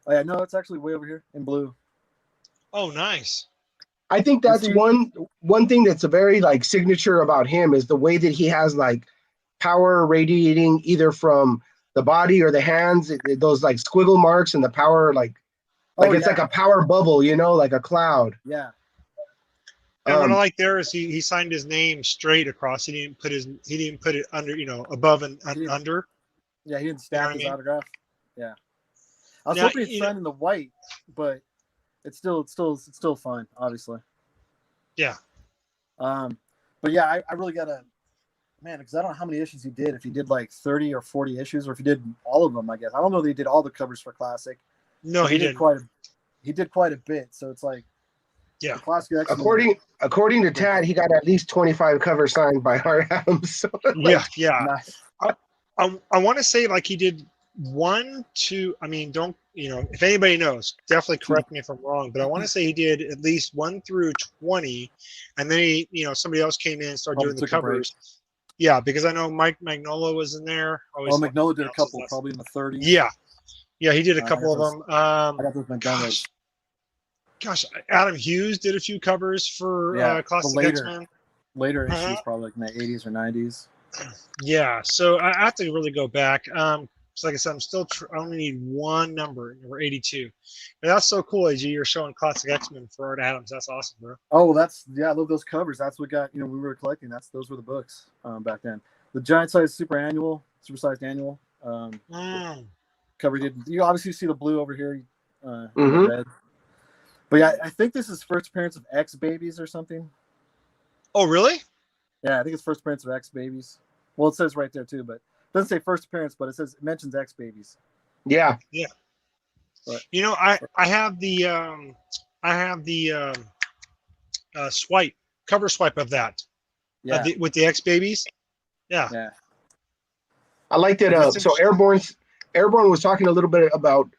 yeah, no, it's actually way over here in blue. Oh, nice. I think that's one thing that's a very like signature about him is the way that he has like power radiating either from the body or the hands. Those like squiggle marks and the power like it's like a power bubble, you know, like a cloud. Yeah. And what I like there is he signed his name straight across. He didn't put it under, above and under. Yeah, he didn't stamp his autograph. Yeah. I was hoping he'd sign in the white, but it's still fun, obviously. Yeah. But yeah, I really gotta, man, because I don't know how many issues he did. If he did like 30 or 40 issues, or if he did all of them, I guess. I don't know that he did all the covers for Classic. No, he didn't. He did quite a bit. So it's like, yeah. Classic according to Tad, he got at least 25 covers signed by Art Adams. So yeah. Nice. I want to say like he did 1, 2. I mean, don't if anybody knows, definitely correct me if I'm wrong, but I want to say he did at least 1 through 20, and then somebody else came in and started doing the covers. Yeah, because I know Mike Magnola was in there. Magnola did a couple, probably in the 30s. Yeah, he did a couple of them. I got those McDonald's. Gosh, Adam Hughes did a few covers for Classic X-Men. Later issues, probably like in the 80s or 90s. Yeah, so I have to really go back. So like I said, I only need one number 82. But that's so cool, AG. You're showing Classic X-Men for Art Adams. That's awesome, bro. Oh, I love those covers. That's what got, we were collecting. Those were the books back then. The giant size super-sized annual cover. You obviously see the blue over here, red. But yeah, I think this is first appearance of X Babies or something. Oh, really? Yeah, I think it's first appearance of X Babies. Well, it says right there too, but it doesn't say first appearance, but it mentions X Babies. Yeah. But, I have the cover swipe of that. Yeah. With the X Babies. Yeah. Yeah. I liked it. So Airborne was talking a little bit about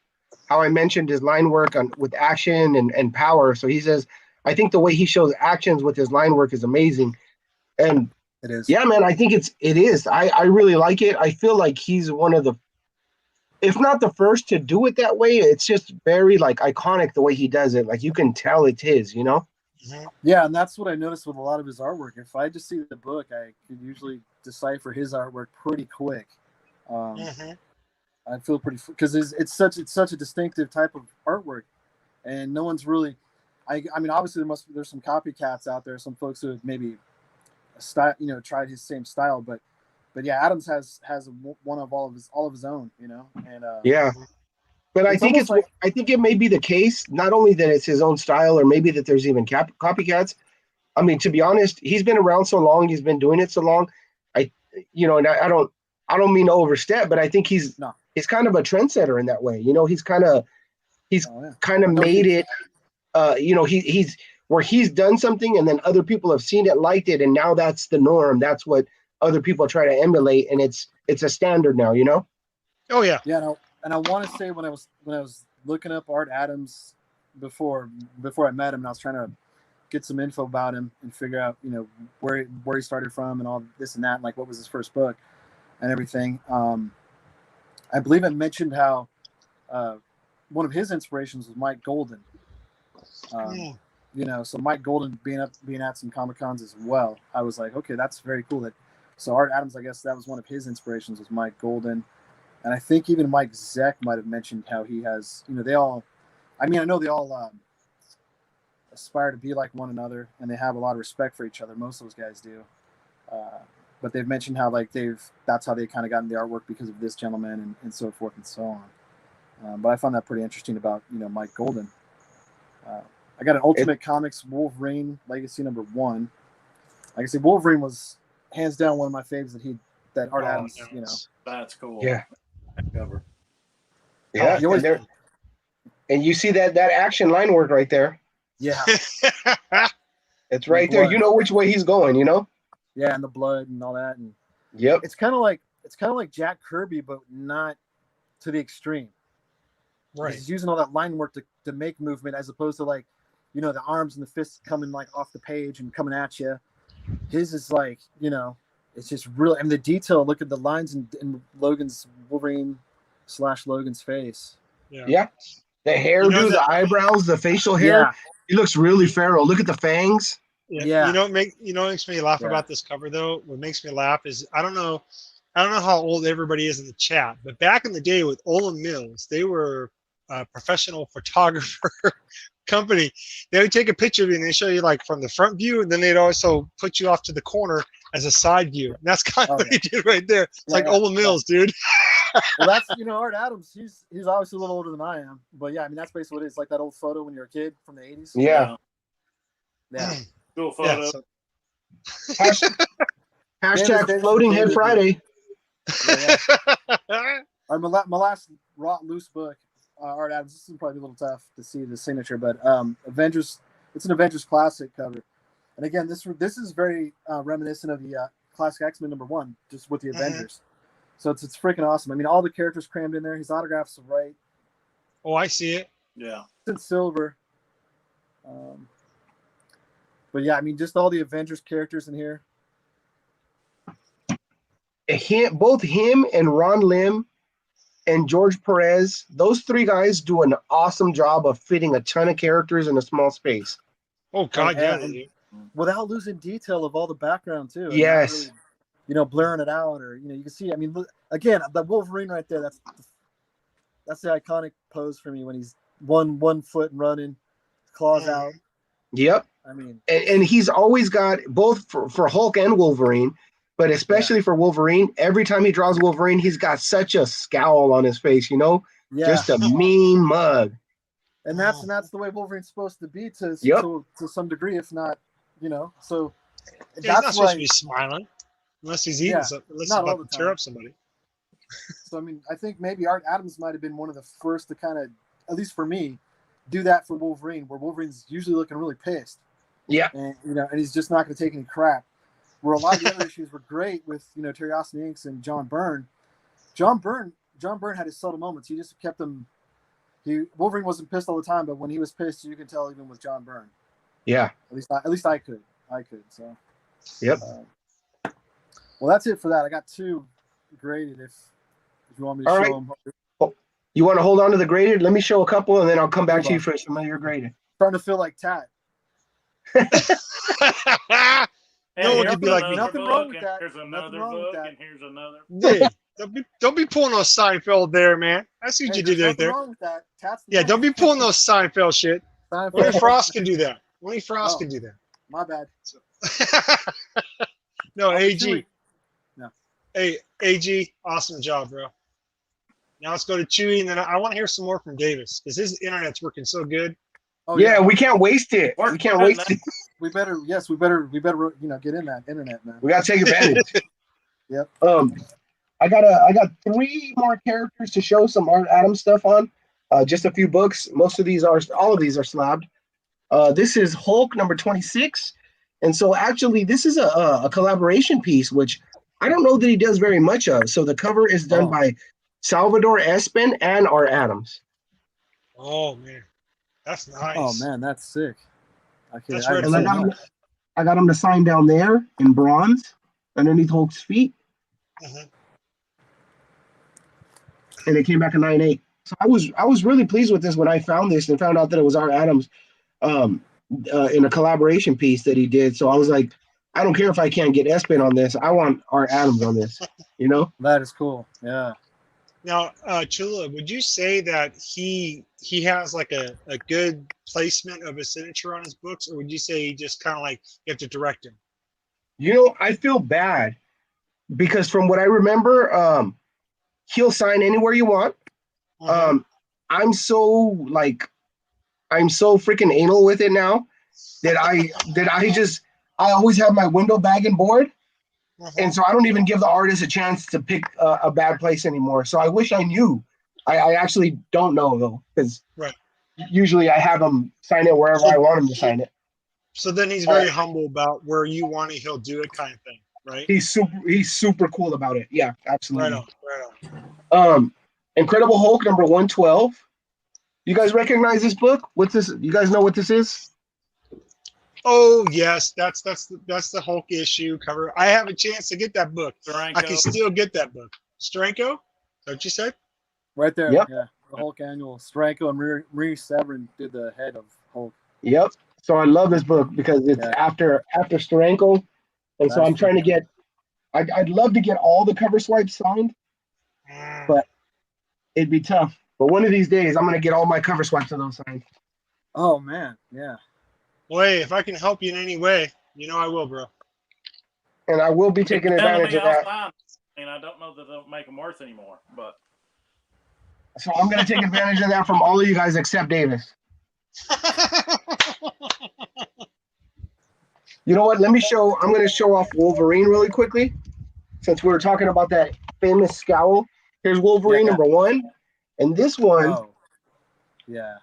how I mentioned his line work with action and power. So he says, I think the way he shows actions with his line work is amazing. And it is. Yeah, man, I think it is. I really like it. I feel like he's one of the, if not the first to do it that way. It's just very like iconic the way he does it. Like you can tell it's his, Mm-hmm. Yeah, and that's what I noticed with a lot of his artwork. If I just see the book, I could usually decipher his artwork pretty quick. I feel pretty, because it's such a distinctive type of artwork, and no one's really. I mean, obviously there's some copycats out there, some folks who have maybe tried his same style, but yeah, Adams has one of all of his own, and yeah. But I think I think it may be the case, not only that it's his own style, or maybe that there's even copycats. I mean, to be honest, he's been around so long, he's been doing it so long. And I don't mean to overstep, but I think he's kind of a trendsetter in that way. He's kind of made it. He's where he's done something, and then other people have seen it, liked it, and now that's the norm. That's what other people try to emulate, and it's a standard now. Oh yeah. Yeah. No. And I want to say when I was looking up Art Adams before I met him, and I was trying to get some info about him and figure out where he started from and all this and that, and like what was his first book and everything. I believe I mentioned how one of his inspirations was Mike Golden. You know, so Mike Golden being at some Comic Cons as well. I was like, okay, that's very cool. So Art Adams, I guess that was one of his inspirations was Mike Golden, and I think even Mike Zeck might have mentioned how he has. You know, they all. I mean, I know they all aspire to be like one another, and they have a lot of respect for each other. Most of those guys do. But they've mentioned how like that's how they kind of got into the artwork because of this gentleman and so forth and so on. But I found that pretty interesting about Mike Golden. I got an Ultimate Comics Wolverine Legacy #1. Like I said, Wolverine was hands down one of my faves that Art Adams. Nice. That's cool. Yeah. Cover. Yeah. And you see that action line work right there. Yeah. It's right there. You know which way he's going. Yeah, and the blood and all that, and yep. It's kind of like Jack Kirby, but not to the extreme. Right. He's using all that line work to make movement, as opposed to like, the arms and the fists coming like off the page and coming at you. His is like, it's just really. I mean, the detail. Look at the lines in Logan's Wolverine / Logan's face. Yeah. The hairdo, the eyebrows, the facial hair. Yeah. He looks really feral. Look at the fangs. Yeah. You know what makes me laugh about this cover though? What makes me laugh is I don't know how old everybody is in the chat, but back in the day with Olin Mills, they were a professional photographer company. They would take a picture of you and they show you like from the front view, and then they'd also put you off to the corner as a side view. And that's kind of what he did right there. It's like Olin Mills, dude. Well, that's Art Adams. He's obviously a little older than I am, but yeah, I mean that's basically what it is. Like that old photo when you're a kid from the '80s. Yeah. Yeah. Cool photo. Hashtag Floating Head Friday. Yeah. All right, my last loose book, Art Adams. This is probably a little tough to see the signature, but Avengers. It's an Avengers classic cover, and again, this is very reminiscent of the classic X-Men #1, just with the Avengers. So it's freaking awesome. I mean, all the characters crammed in there. His autographs are right. Oh, I see it. Yeah. It's in silver. But yeah, I mean, just all the Avengers characters in here. Both him and Ron Lim and George Perez, those three guys do an awesome job of fitting a ton of characters in a small space. Oh God, yeah. And without losing detail of all the background too. Yes. Really, blurring it out, or you can see. I mean, again, the Wolverine right there. That's the iconic pose for me when he's one foot and running, claws out. Yep. I mean, and he's always got both for Hulk and Wolverine, but especially for Wolverine. Every time he draws Wolverine, he's got such a scowl on his face, just a mean mug. And that's the way Wolverine's supposed to be to some degree, if not, So he's not supposed to be smiling unless he's eating something, unless he's about to tear up somebody. So I mean, I think maybe Art Adams might have been one of the first to kind of, at least for me, do that for Wolverine, where Wolverine's usually looking really pissed. Yeah. And and he's just not going to take any crap. Where a lot of the other issues were great with Terry Austin Inks and John Byrne. John Byrne had his subtle moments. He just kept them. Wolverine wasn't pissed all the time, but when he was pissed, you can tell even with John Byrne. Yeah. At least I could. So. Yep. Well, that's it for that. I got 2 graded. If you want me to show them. You want to hold on to the graded? Let me show a couple, and then I'll come back to you for some of your graded. Starting to feel like Tat. No one could be like, nothing wrong with that. Here's another book, and here's another. Hey, don't be pulling those Seinfeld there, man. I see what you did right there. Wrong with that. Don't be pulling those Seinfeld shit. Only Frost can do that. Only Frost can do that. My bad. No, AG. No. Hey, AG, awesome job, bro. Now let's go to Chewy, and then I want to hear some more from Davis because his internet's working so good. Oh, yeah, we can't waste it. We can't waste it. We better get in that internet, man. We gotta take advantage. Yep. I got 3 more characters to show some Art Adams stuff on. Just a few books. All of these are slabbed. This is Hulk number 26, and so actually this is a collaboration piece, which I don't know that he does very much of. So the cover is done by Salvador Espen and Art Adams. Oh man, that's nice. Oh man, that's sick. That's I got him to sign down there in bronze underneath Hulk's feet. Uh-huh. And it came back a 9.8. So I was really pleased with this when I found this and found out that it was Art Adams um, in a collaboration piece that he did. So I was like, I don't care if I can't get S-Pen on this. I want Art Adams on this. You know? That is cool. Yeah. Now, Chula, would you say that he has like a good placement of his signature on his books, or would you say he just kind of like you have to direct him? You know, I feel bad because from what I remember, he'll sign anywhere you want. Mhm. I'm so freaking anal with it now that I always have my window bag and board, and so I don't even give the artist a chance to pick a bad place anymore. So I wish I knew. I actually don't know though, because Right. usually I have him sign it wherever I want him to sign it. So then he's very humble about where you want it, he'll do it, kind of thing, right? He's super cool about it. Yeah, absolutely. Right on. Incredible Hulk number 112. You guys recognize this book? What's this? You guys know what this is? Oh yes, that's the Hulk issue cover. I have a chance to get that book. I can Steranko. still get that book. Steranko? What you said? Right there. Yep. Yeah. The Hulk annual. Steranko and Marie Severin did the head of Hulk. Yep. So I love this book because it's after Steranko, and so I'm trying to get. I'd love to get all the cover swipes signed, but it'd be tough. But one of these days, I'm gonna get all my cover swipes of those signed. Oh man, yeah. Well, hey, if I can help you in any way, you know I will, bro. And I will be taking advantage of that. And I don't know that they'll make them worth anymore, but So I'm gonna take advantage of that from all of you guys except Davis. You know what? I'm gonna show off Wolverine really quickly, since we were talking about that famous scowl. Here's Wolverine number 1, and this one Yeah.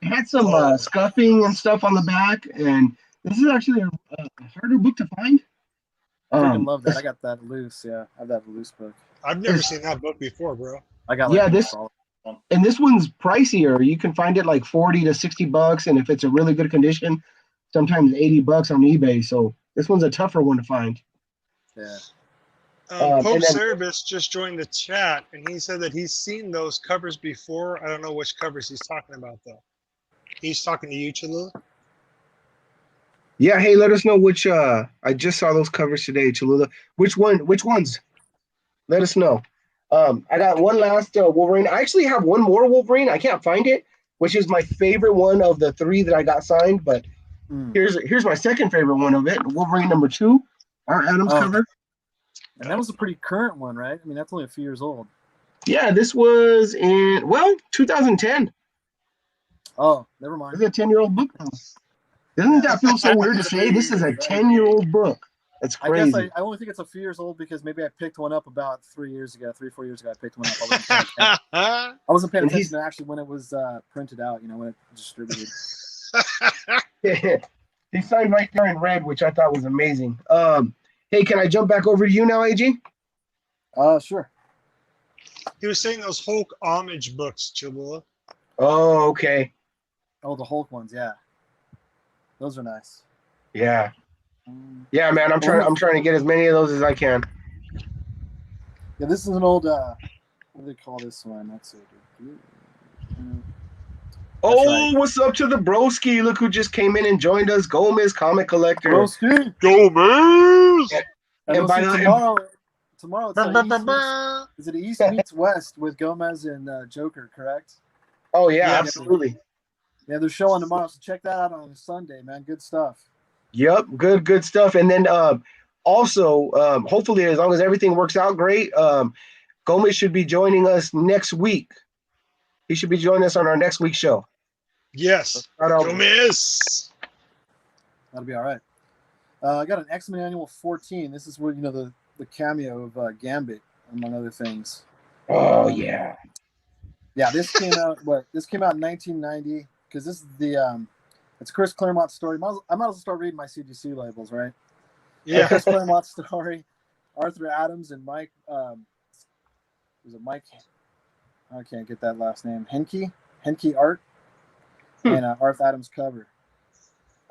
it had some scuffing and stuff on the back, and this is actually a harder book to find. Freaking love that. I got that loose. Yeah, I have that loose book. I've never seen that book before, bro. I got this one's pricier. You can find it like $40 to $60, and if it's a really good condition, sometimes $80 on eBay. So this one's a tougher one to find. Yeah. Pope Service just joined the chat, and he said that he's seen those covers before. I don't know which covers he's talking about, though. He's talking to you, Cholula? Yeah, hey, let us know which. I just saw those covers today, Cholula. Which ones? Let us know. I got one last Wolverine. I actually have one more Wolverine. I can't find it, which is my favorite one of the 3 that I got signed. But here's my second favorite one of it. Wolverine number 2, Art Adams cover. And that was a pretty current one, right? I mean, that's only a few years old. Yeah, this was in 2010. Oh, never mind. It's a 10-year-old book now. Doesn't that feel so weird to say? This is a 10-year-old book. That's crazy. I guess I only think it's a few years old because maybe I picked one up about 3 years ago, 3-4 years ago. I picked one up. I wasn't paying attention to actually when it was printed out, when it distributed. He signed right there in red, which I thought was amazing. Hey, can I jump back over to you now, AG? Sure. He was saying those Hulk homage books, Cholula. Oh, okay. Oh, the Hulk ones, yeah. Those are nice. Yeah. Yeah, man. I'm trying to get as many of those as I can. Yeah, this is an old. What do they call this one? Let's see. Right. What's up to the broski? Look who just came in and joined us. Gomez, comic collector. Broski. Gomez. And by tomorrow is it East meets West with Gomez and Joker, correct? Oh yeah, absolutely. Yeah, they're showing tomorrow, so check that out on Sunday, man. Good stuff. Yep, good stuff. And then also, hopefully, as long as everything works out great, Gomez should be joining us next week. He should be joining us on our next week's show. Yes, Gomez. That'll be all right. I got an X-Men Annual 14. This is where the cameo of Gambit, among other things. Oh yeah. Yeah, this came out. This came out in 1990 because this is it's Chris Claremont story. I might as well start reading my CGC labels, right? Yeah. Chris Claremont story, Arthur Adams and Mike. Was it Mike? I can't get that last name. Henke art, and Arthur Adams cover.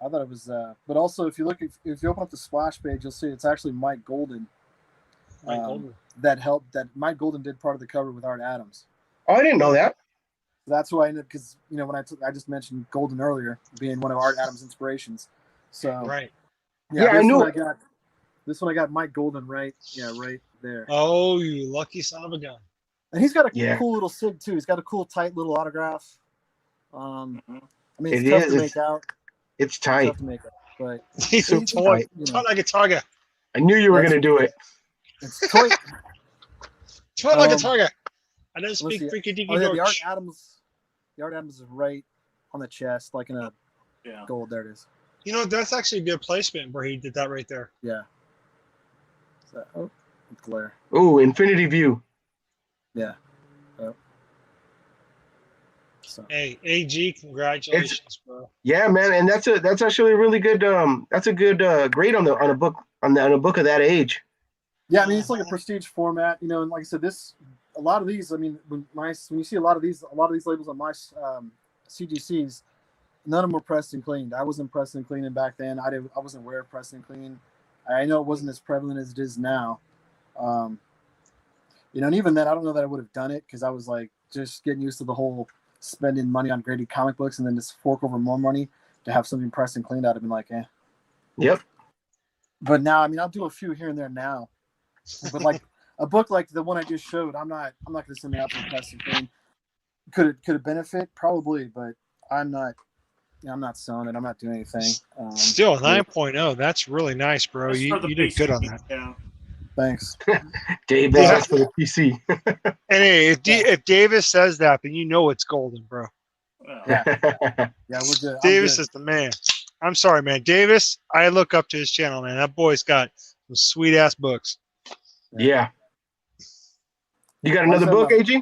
I thought it was, but also if you open up the splash page, you'll see it's actually Mike Golden Mike Golden. that helped. That Mike Golden did part of the cover with Art Adams. Oh, I didn't know that. That's who I ended because when I just mentioned Golden earlier being one of Art Adams' inspirations. So Right. Yeah, I knew. This one I got Mike Golden right there. Oh, you lucky son of a gun. And he's got a Yeah. cool little sig too. He's got a cool tight little autograph. I mean, it's It tough is. to make out. It's It's tight. tough to make out, but He's a It's toy. tight. Toy like a tiger. I knew you were That's- going to do it. it's toy. Toy like a Um, tiger. I don't let's speak see. freaky deaky Oh, yeah, the Art Dutch. Adams. The Art Adams is right on the chest, like in a Yeah. gold. There it is. You know, that's actually a good placement where he did that right there. Yeah. So, glare. Ooh, Infinity View. Yeah. So Hey, AG, congratulations, bro. Yeah, man, and that's actually a really good that's a good grade on a book on a book of that age. yeah, I mean it's like a prestige format, and like I said, a lot of these. I mean, when you see a lot of these labels on my CGCs, none of them were pressed and cleaned. I wasn't pressed and cleaning back then. I wasn't aware of pressed and clean. I know it wasn't as prevalent as it is now. And even then, I don't know that I would have done it because I was like just getting used to the whole spending money on graded comic books and then just fork over more money to have something pressed and cleaned. I'd have been like, eh. Yep. But now, I mean, I'll do a few here and there now. But like a book like the one I just showed, I'm not going to send it out for pressed and clean. Could it benefit? Probably, but I'm not selling it. I'm not doing anything. Still, 9.0. That's really nice, bro. That's for the You did PC, good on that. Yeah. Thanks. Davis Yeah. that's for the PC. And hey, if Davis says that, then you know it's golden, bro. Well, Yeah. Yeah, we're good. I'm Davis good. is the man. I'm sorry, man. Davis, I look up to his channel, man. That boy's got some sweet ass books. Yeah. You got another book, AG?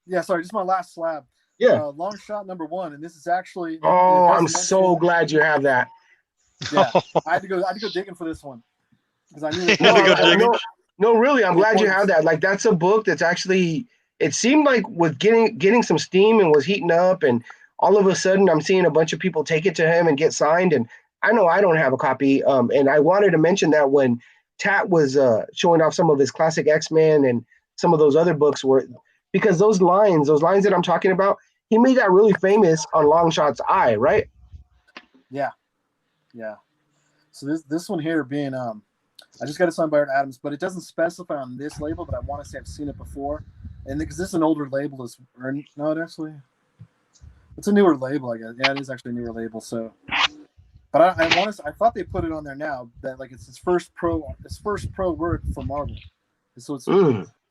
Yeah, sorry, just my last slab. Yeah. Long shot number 1, and this is actually. Oh, it I'm doesn't so mention- glad you have that. Yeah, I had to go digging for this one because I knew. You had to go digging? No, really, I'm glad you have that. Like, that's a book that's actually. It seemed like with getting some steam and was heating up, and all of a sudden I'm seeing a bunch of people take it to him and get signed. And I know I don't have a copy. And I wanted to mention that when Tat was showing off some of his classic X-Men and some of those other books were because those lines that I'm talking about, he made that really famous on Longshot's Eye, right? Yeah. So this one here being I just got it signed by Art Adams, but it doesn't specify on this label, but I want to say I've seen it before. And because this is an older label, it's a newer label, I guess. Yeah, it is actually a newer label. So, but I thought they put it on there now that like it's his first pro work for Marvel. So it's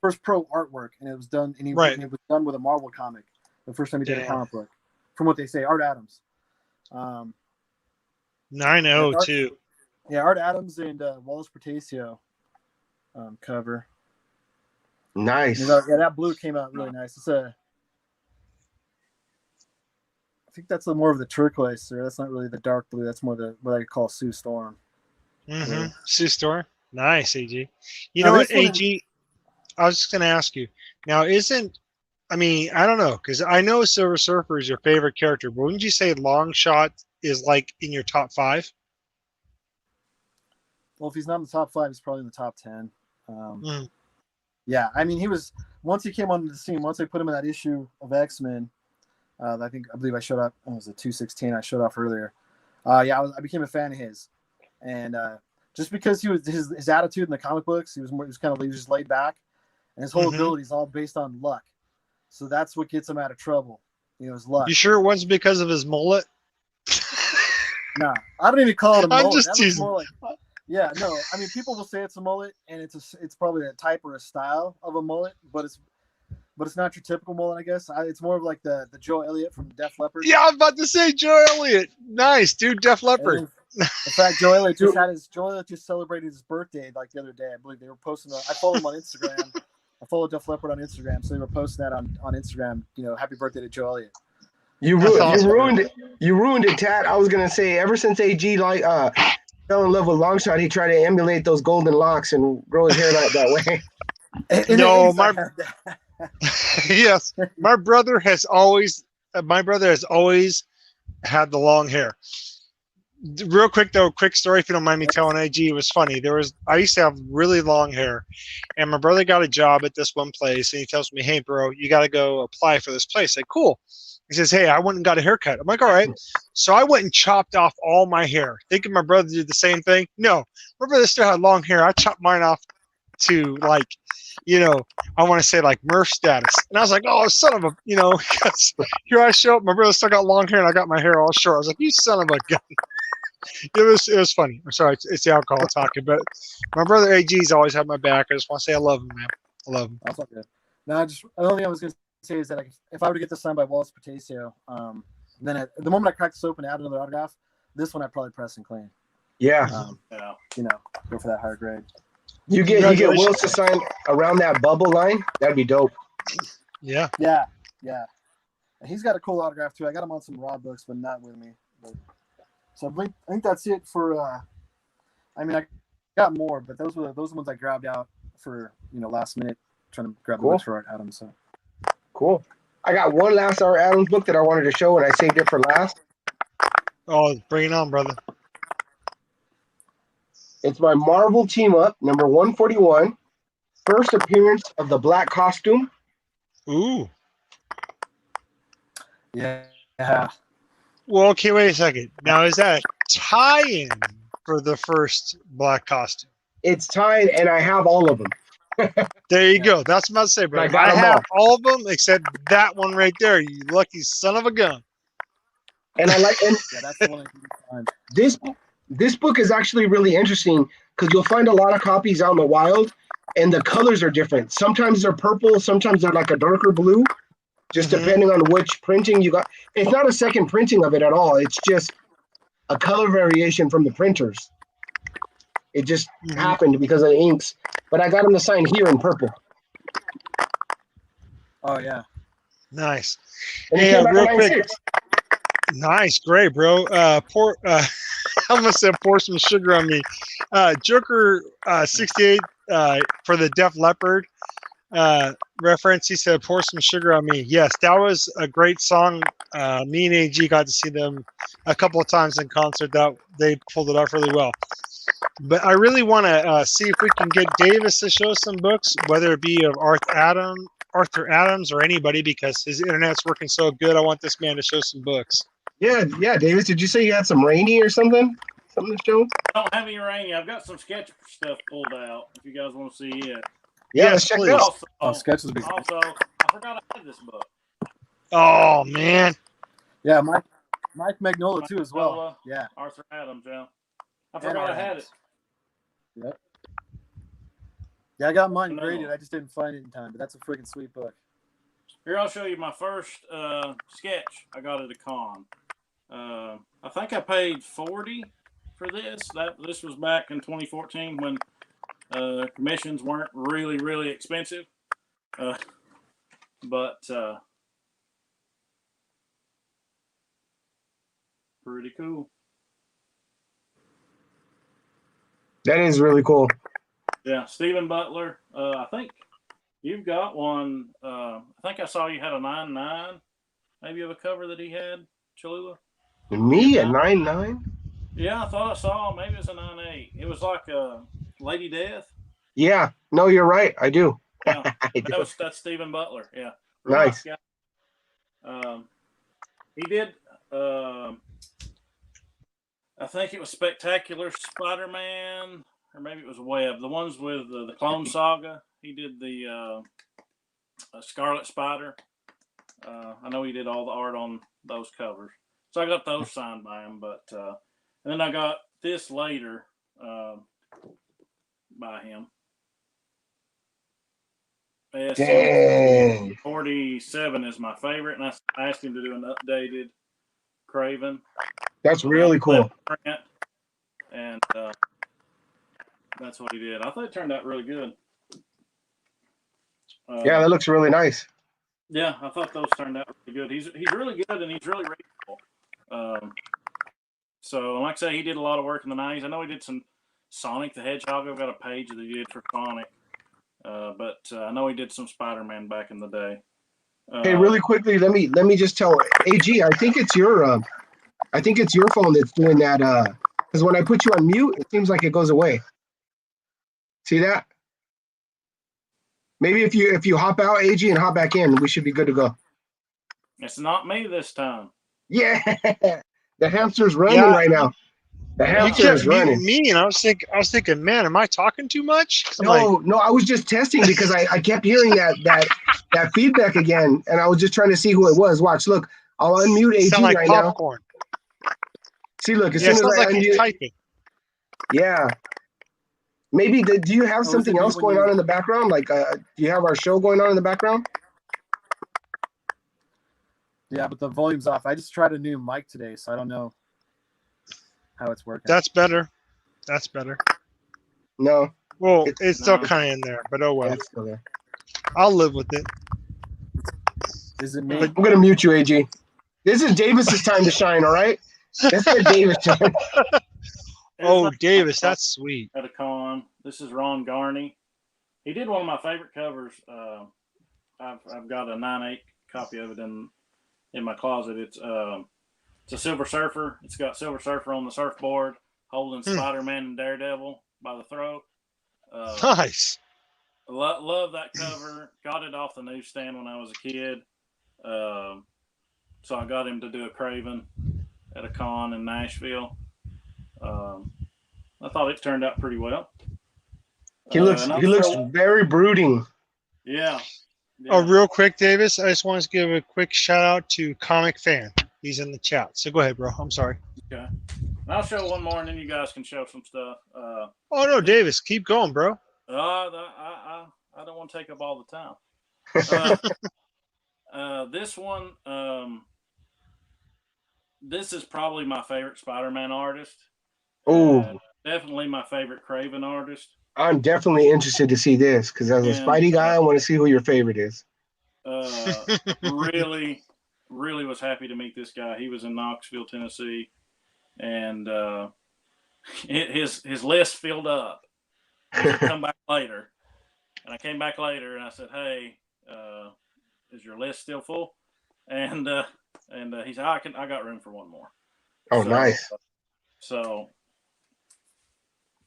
first pro artwork, and it was done, and it was done with a Marvel comic. The first time he did a comic book, from what they say, Art Adams. 902. Yeah, Art Adams and Wallace Portacio cover. Nice. Yeah, that blue came out really nice. It's I think that's more of the turquoise, or that's not really the dark blue. That's more what I call Sue Storm. Mm-hmm. Sue Storm. Nice, AG. You know what, AG? I was just going to ask you. Now, I don't know, because I know Silver Surfer is your favorite character, but wouldn't you say Longshot is like in your top 5? Well, if he's not in the top 5, he's probably in the top 10. Yeah, I mean, he was once he came onto the scene. Once they put him in that issue of X-Men, I believe I showed up. It was a 216 I showed off earlier. I became a fan of his, and just because he was his attitude in the comic books, he was just laid back, and his whole ability is all based on luck. So that's what gets him out of trouble. His luck. You sure it wasn't because of his mullet? Nah, I don't even call it a mullet. I'm just That looks teasing. more like. Yeah, no. I mean, people will say it's a mullet, and it's probably a type or a style of a mullet, but it's not your typical mullet, I guess. It's more of like the Joe Elliott from Def Leppard. Yeah, I was about to say Joe Elliott. Nice, dude. Def Leppard. In fact, Joe Elliott just celebrated his birthday like the other day. I believe they were posting. I follow him on Instagram. I follow Def Leppard on Instagram, so they were posting that on Instagram. Happy birthday to Joe Elliott. You ruined it. You ruined it, Tat. I was gonna say ever since AG fell in love with Longshot, he tried to emulate those golden locks and grow his hair that way. No, yes, my brother has always had the long hair. Real quick though, quick story if you don't mind me telling. AG, it was funny. I used to have really long hair, and my brother got a job at this one place, and he tells me, "Hey, bro, you got to go apply for this place." I say, "Cool." He says, "Hey, I went and got a haircut." I'm like, "All right." So I went and chopped off all my hair, thinking my brother did the same thing. No, my brother still had long hair. I chopped mine off to like, I want to say like Murph status, and I was like, "Oh, son of a," because here I show up, my brother still got long hair, and I got my hair all short. I was like, "You son of a gun." It was funny. I'm sorry, it's the alcohol talking, but my brother AG's always had my back. I just want to say I love him, man. I love him. That's all good. Now, the only thing I was going to say is that if I were to get this signed by Wallace Patasio, then at the moment I crack this open and add another autograph, this one I'd probably press and clean. Yeah. Go for that higher grade. You get Wills to sign around that bubble line. That'd be dope. Yeah. Yeah. And he's got a cool autograph too. I got him on some raw books, but not with me. So I think that's it for. I got more, but those were the ones I grabbed out for last minute, trying to grab the books for Art Adams. So cool. I got one last Art Adams book that I wanted to show, and I saved it for last. Oh, bring it on, brother. It's my Marvel Team Up, number 141. First appearance of the black costume. Ooh. Yeah. Well, okay, wait a second. Now, is that a tie-in for the first black costume? It's tied, and I have all of them. There you go. That's what I'm about to say, bro. I have all of them except that one right there. You lucky son of a gun. And I like that's the one I can find. This book is actually really interesting because you'll find a lot of copies out in the wild, and the colors are different. Sometimes they're purple, sometimes they're like a darker blue, just depending on which printing you got. It's not a second printing of it at all. It's just a color variation from the printers. It just happened because of the inks. But I got them to sign here in purple. Oh, yeah. Nice. And hey, real quick. 96. Nice, great, bro. I almost said pour some sugar on me. Joker 68 for the Def Leppard reference. He said, "Pour some sugar on me." Yes, that was a great song. Me and AG got to see them a couple of times in concert. That they pulled it off really well. But I really want to see if we can get Davis to show some books, whether it be of Arthur Adams or anybody, because his internet's working so good. I want this man to show some books. Yeah, Davis. Did you say you had some Rainy or something? Something to show? I don't have any Rainy. I've got some sketch stuff pulled out. If you guys want to see it. Yeah, let's check it out. Sketches. Also, I forgot I had this book. Oh man. Yeah, Mike Magnola too as well. Yeah. Arthur Adams. Yeah. I forgot I had it. Yep. Yeah, I got mine graded. I just didn't find it in time, but that's a freaking sweet book. Here, I'll show you my first sketch I got at a con. I think I paid $40 for this. This was back in 2014 when commissions weren't really, really expensive. But pretty cool. That is really cool. Yeah, Stephen Butler. I think you've got one. I think I saw you had a 9.9, maybe of a cover that he had, Cholula. Me at 9.9? Yeah, I thought I saw maybe it was a 9.8. It was like a Lady Death. Yeah, no, you're right. I do. Yeah, I do. That's Stephen Butler. Yeah, nice. He did. I think it was Spectacular Spider-Man, or maybe it was Web. The ones with the Clone Saga. He did the Scarlet Spider. I know he did all the art on those covers. So I got those signed by him. But and then I got this later by him. Dang. 47 is my favorite, and I asked him to do an updated Craven. That's really cool. Print, and that's what he did. I thought it turned out really good. Yeah, that looks really nice. Yeah, I thought those turned out really good. He's really good, and he's really reasonable. So, like I say, he did a lot of work in the 90s. I know he did some Sonic the Hedgehog. I've got a page that he did for Sonic. But I know he did some Spider-Man back in the day. Hey, really quickly, let me just tell AG. I think it's your I think it's your phone that's doing that. Because when I put you on mute, it seems like it goes away. See that? Maybe if you hop out, AG, and hop back in, we should be good to go. It's not me this time. Yeah, the hamster's running right now. The You You hamster kept is running. muting me, and I was thinking, man, am I talking too much? 'Cause I'm like, No, I was just testing because I kept hearing that feedback again, and I was just trying to see who it was. Watch, look, I'll unmute AG sound like right now. popcorn. See, look, as Yeah, it soon as sounds I like he's unmute, typing. yeah. Maybe do you have is something it me else when going you- on in the background? Like, do you have our show going on in the background? Yeah, but the volume's off. I just tried a new mic today, so I don't know how it's working. That's better. That's better. No, Well, It's- it's still no. kind of in there, but oh well. it's still there. I'll live with it. Is it me? But- I'm gonna mute you, AG. This is Davis's time to shine. All right, let's get Davis time. Oh, Davis, that's sweet. At a con. This is Ron Garney. He did one of my favorite covers. I've got a 9/8 copy of it in my closet. It's a Silver Surfer. It's got Silver Surfer on the surfboard holding Spider-Man and Daredevil by the throat. Nice. Love that cover. Got it off the newsstand when I was a kid. So I got him to do a Craven at a con in Nashville. I thought it turned out pretty well. He looks and I'm he looks sure- very brooding. yeah. Oh, real quick, Davis, I just want to give a quick shout out to Comic Fan. He's in the chat. So go ahead, bro. I'm sorry. Okay. I'll show one more, and then you guys can show some stuff. Oh no, Davis, keep going, bro. I don't want to take up all the time. This one, this is probably my favorite Spider-Man artist. Oh, Definitely my favorite Craven artist. I'm definitely interested to see this because as a And, Spidey guy, I want to see who your favorite is. Really was happy to meet this guy. He was in Knoxville, Tennessee, and his list filled up. He said, come back later, and I came back later, and I said, "Hey, is your list still full?" And he said, "I got room for one more." Oh, So, nice. So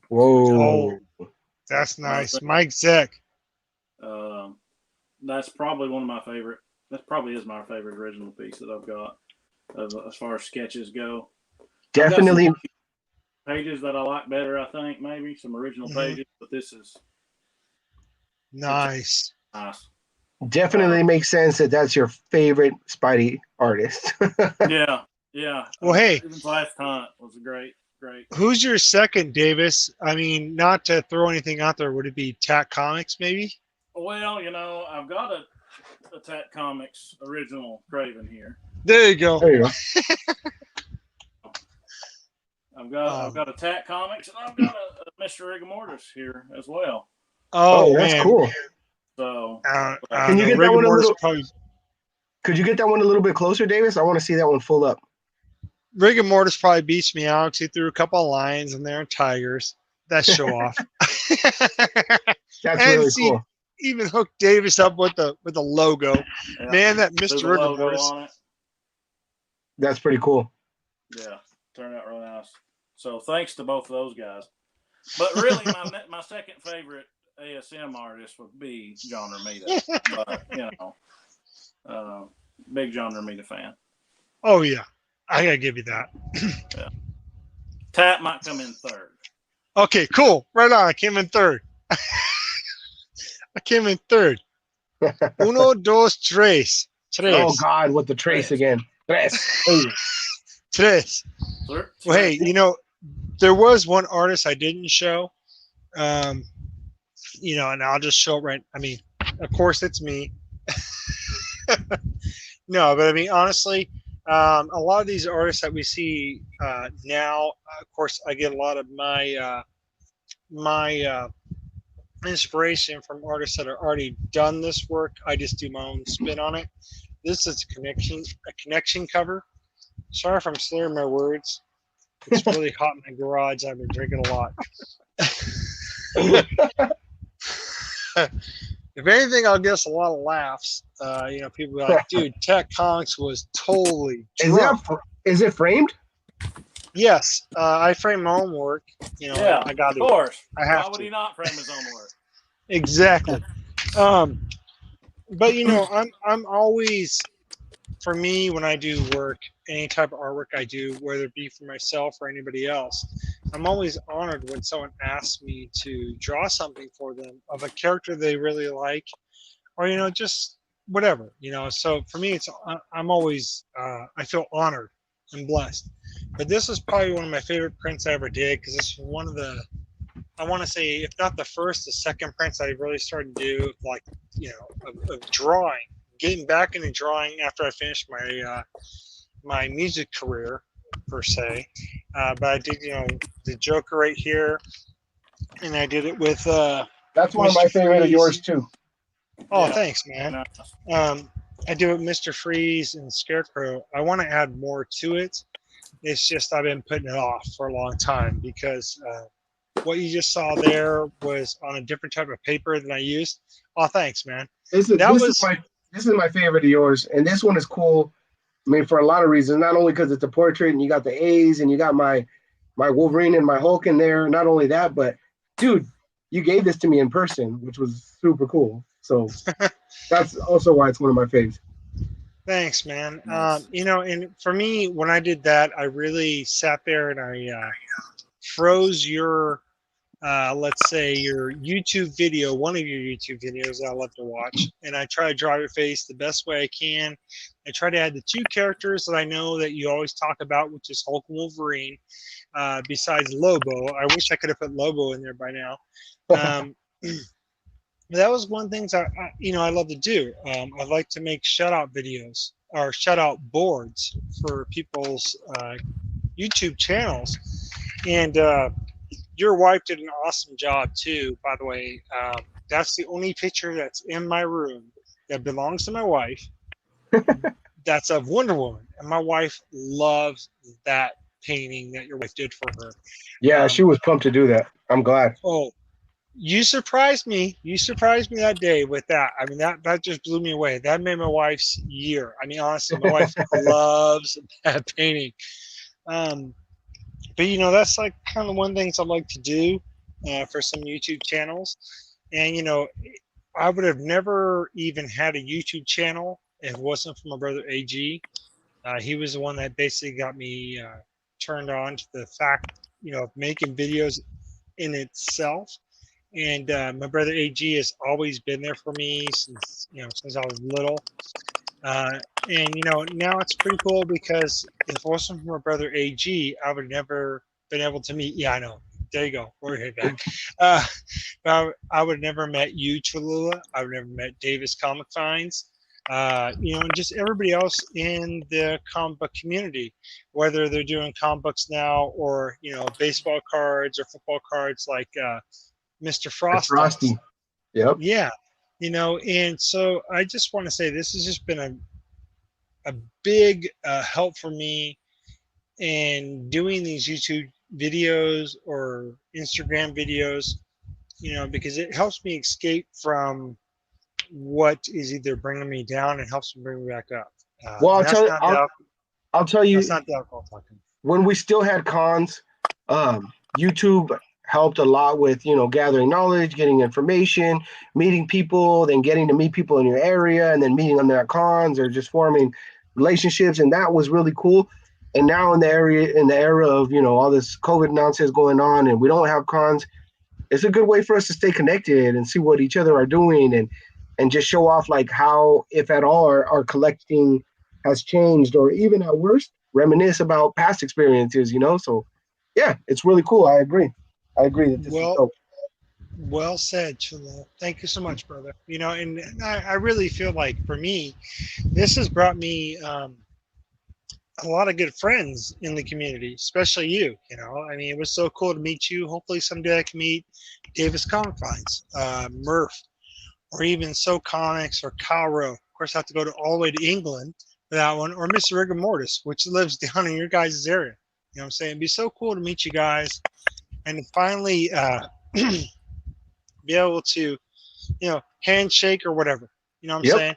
Whoa. That's nice. Mike Zeck. that's probably one of my favorite. That probably is my favorite original piece that I've got as far as sketches go. Definitely. Pages that I like better, I think, maybe some original pages, but this is Nice. nice. Definitely makes sense that that's your favorite Spidey artist. Yeah. Well, hey. Steven's Last Hunt was great. Who's your second, Davis? I mean, not to throw anything out there, would it be Tack Comics, maybe? Well, I've got a Tat Comics original Craven here. There you go. There you go. I've got a Tat Comics, and I've got a Mr. Rigor Mortis here as well. Oh, that's man. cool. So Can you get that one a little? Could you get that one a little bit closer, Davis? I want to see that one full up. Rigor Mortis probably beats me out because he threw a couple of lions in there and tigers. That show off. That's And really see, cool. even hooked Davis up with the logo. yeah, Man, that there's Mr. a Rigor logo Mortis. on it. That's pretty cool. Yeah, turned out really nice. So thanks to both of those guys. But really, my second favorite ASM artist would be John Romita. But big John Romita fan. Oh yeah, I gotta give you that. Yeah. Tat might come in third. Okay, cool. Right on. I came in third. Uno, dos, tres. Oh God, with the trace again. Tres. Hey. Tres. Third. Well, hey, there was one artist I didn't show. And I'll just show it right. I mean, of course, it's me. No, but I mean, honestly, a lot of these artists that we see now, of course, I get a lot of my inspiration from artists that have already done this work. I just do my own spin on it. This is a connection cover. Sorry if I'm slurring my words. It's really hot in my garage. I've been drinking a lot. If anything, I'll get us a lot of laughs. People are like, dude, Tech Comics was totally drunk. Is it framed? Yes, I frame my own work. You know, Yeah, I got of to. course. I Why have would to. he not frame his own work? Exactly. But you know, I'm always, for me, when I do work, any type of artwork I do, whether it be for myself or anybody else, I'm always honored when someone asks me to draw something for them of a character they really like, or you know, just whatever, you know. So for me, it's I'm always I feel honored and blessed. But this was probably one of my favorite prints I ever did because this was one of the, I want to say, if not the first, the second prints I really started to do, like, you know, of drawing, getting back into drawing after I finished my my music career per se. But I did, you know, the Joker right here, and I did it with That's one of Mr. my favorite of yours Freeze. too. Oh, Yeah. thanks, man. Nice. I do it with Mr. Freeze and Scarecrow. I want to add more to it. It's just I've been putting it off for a long time because what you just saw there was on a different type of paper than I used. Oh, thanks, man. This is That this is was my this is my favorite of yours, and this one is cool. I mean, for a lot of reasons. Not only because it's a portrait, and you got the A's, and you got my Wolverine and my Hulk in there. Not only that, but dude, you gave this to me in person, which was super cool. So that's also why it's one of my faves. thanks, man. Nice. You know, and for me, when I did that, I really sat there and I froze your let's say your YouTube video, one of your YouTube videos that I love to watch, and I try to draw your face the best way I can. I try to add the two characters that I know that you always talk about, which is Hulk and Wolverine, besides Lobo. I wish I could have put Lobo in there by now. Um, that was one thing that you know, I love to do. I like to make shout out videos or shout out boards for people's YouTube channels, and your wife did an awesome job too, by the way. That's the only picture that's in my room that belongs to my wife. That's of Wonder Woman, and my wife loves that painting that your wife did for her. Yeah, she was pumped to do that. I'm glad. Oh, you surprised me. You surprised me that day with that. I mean, that just blew me away. That made my wife's year. I mean, honestly, my wife loves that painting. Um, but you know, that's like kind of one things I like to do for some YouTube channels. And you know, I would have never even had a YouTube channel if it wasn't for my brother AG. He was the one that basically got me turned on to the fact, you know, of making videos in itself. And my brother AG has always been there for me since, you know, since I was little. And you know, now it's pretty cool because if it wasn't for my brother AG, I would never been able to meet. Yeah, I know. There you go. We're head back. Uh, I would never met you, Cholula. I would never met Davis Comic Finds. You know, and just everybody else in the comic book community, whether they're doing comic books now or you know baseball cards or football cards like Mr. It's Frost does. Frosty. Yep. Yeah, you know, and so I just want to say this has just been a big help for me in doing these YouTube videos or Instagram videos, you know, because it helps me escape from what is either bringing me down and helps me bring me back up. Well, And that's not the I'll tell that's you not the alcohol talking. when we still had cons, YouTube helped a lot with gathering knowledge, getting information, meeting people, then getting to meet people in your area, and then meeting them at cons or just forming relationships, and that was really cool. And now in the era of all this COVID nonsense going on, and we don't have cons, it's a good way for us to stay connected and see what each other are doing, and just show off like how, if at all, our collecting has changed, or even at worst, reminisce about past experiences. So yeah, it's really cool. I agree that this is Well, dope. well said, Chula. Thank you so much, brother. You know, and I really feel like for me, this has brought me a lot of good friends in the community, especially you. You know, I mean, it was so cool to meet you. Hopefully, someday I can meet Davis Comic Finds, Murph, or even So Comics or Cairo. Of course, I have to go all the way to England for that one, or Mr. Rigor Mortis, which lives down in your guys' area. You know what I'm saying? It'd be so cool to meet you guys and to finally be able to, handshake or whatever. You know what I'm Yep.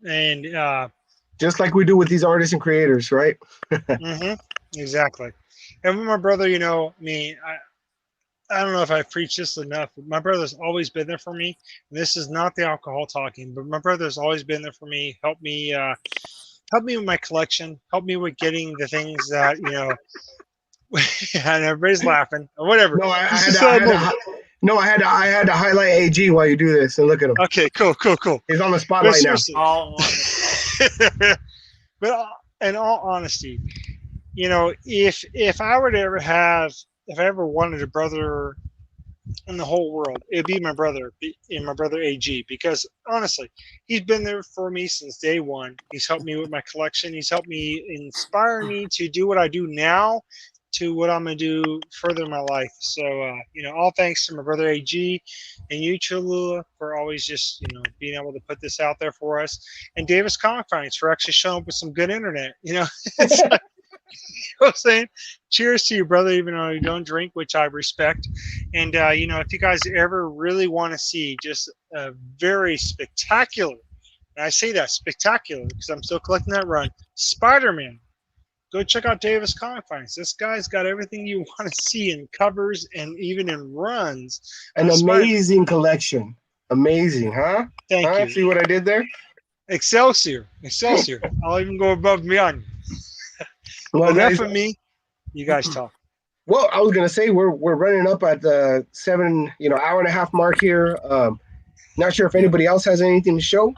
saying? And Just like we do with these artists and creators, right? mhm. Exactly. And with my brother, you know, I mean, I don't know if I've preached this enough, but my brother's always been there for me. And this is not the alcohol talking, but my brother's always been there for me. Help me with my collection. Help me with getting the things that, you know, and everybody's laughing or whatever. No, I This had is to, I a had to, moment. hi- no, I had to highlight AG while you do this and look at him. Okay, cool. He's on the But spotlight now. seriously, All wonderful. but in all honesty, you know, if I were to ever if I ever wanted a brother in the whole world, it'd be my brother, and my brother AG, because honestly, he's been there for me since day one. He's helped me with my collection. He's helped me inspire me to do what I do now, to what I'm gonna do further in my life. So, you know, all thanks to my brother AG and you, Cholula, for always just, you know, being able to put this out there for us, and Davis Comic Finds for actually showing up with some good internet. You know, it's like, you know what I'm saying? Cheers to you, brother, even though you don't drink, which I respect. And, you know, if you guys ever really want to see just a very spectacular, and I say that spectacular because I'm still collecting that run, Spider-Man, go check out Davis Comic Finds. This guy's got everything you want to see in covers and even in runs. An amazing collection. Amazing, huh? Thank Huh? you. See what I did there? Excelsior. I'll even go above and beyond. Well, Enough guys, of me. You guys talk. well, I was gonna say we're running up at the hour and a half mark here. Not sure if anybody else has anything to show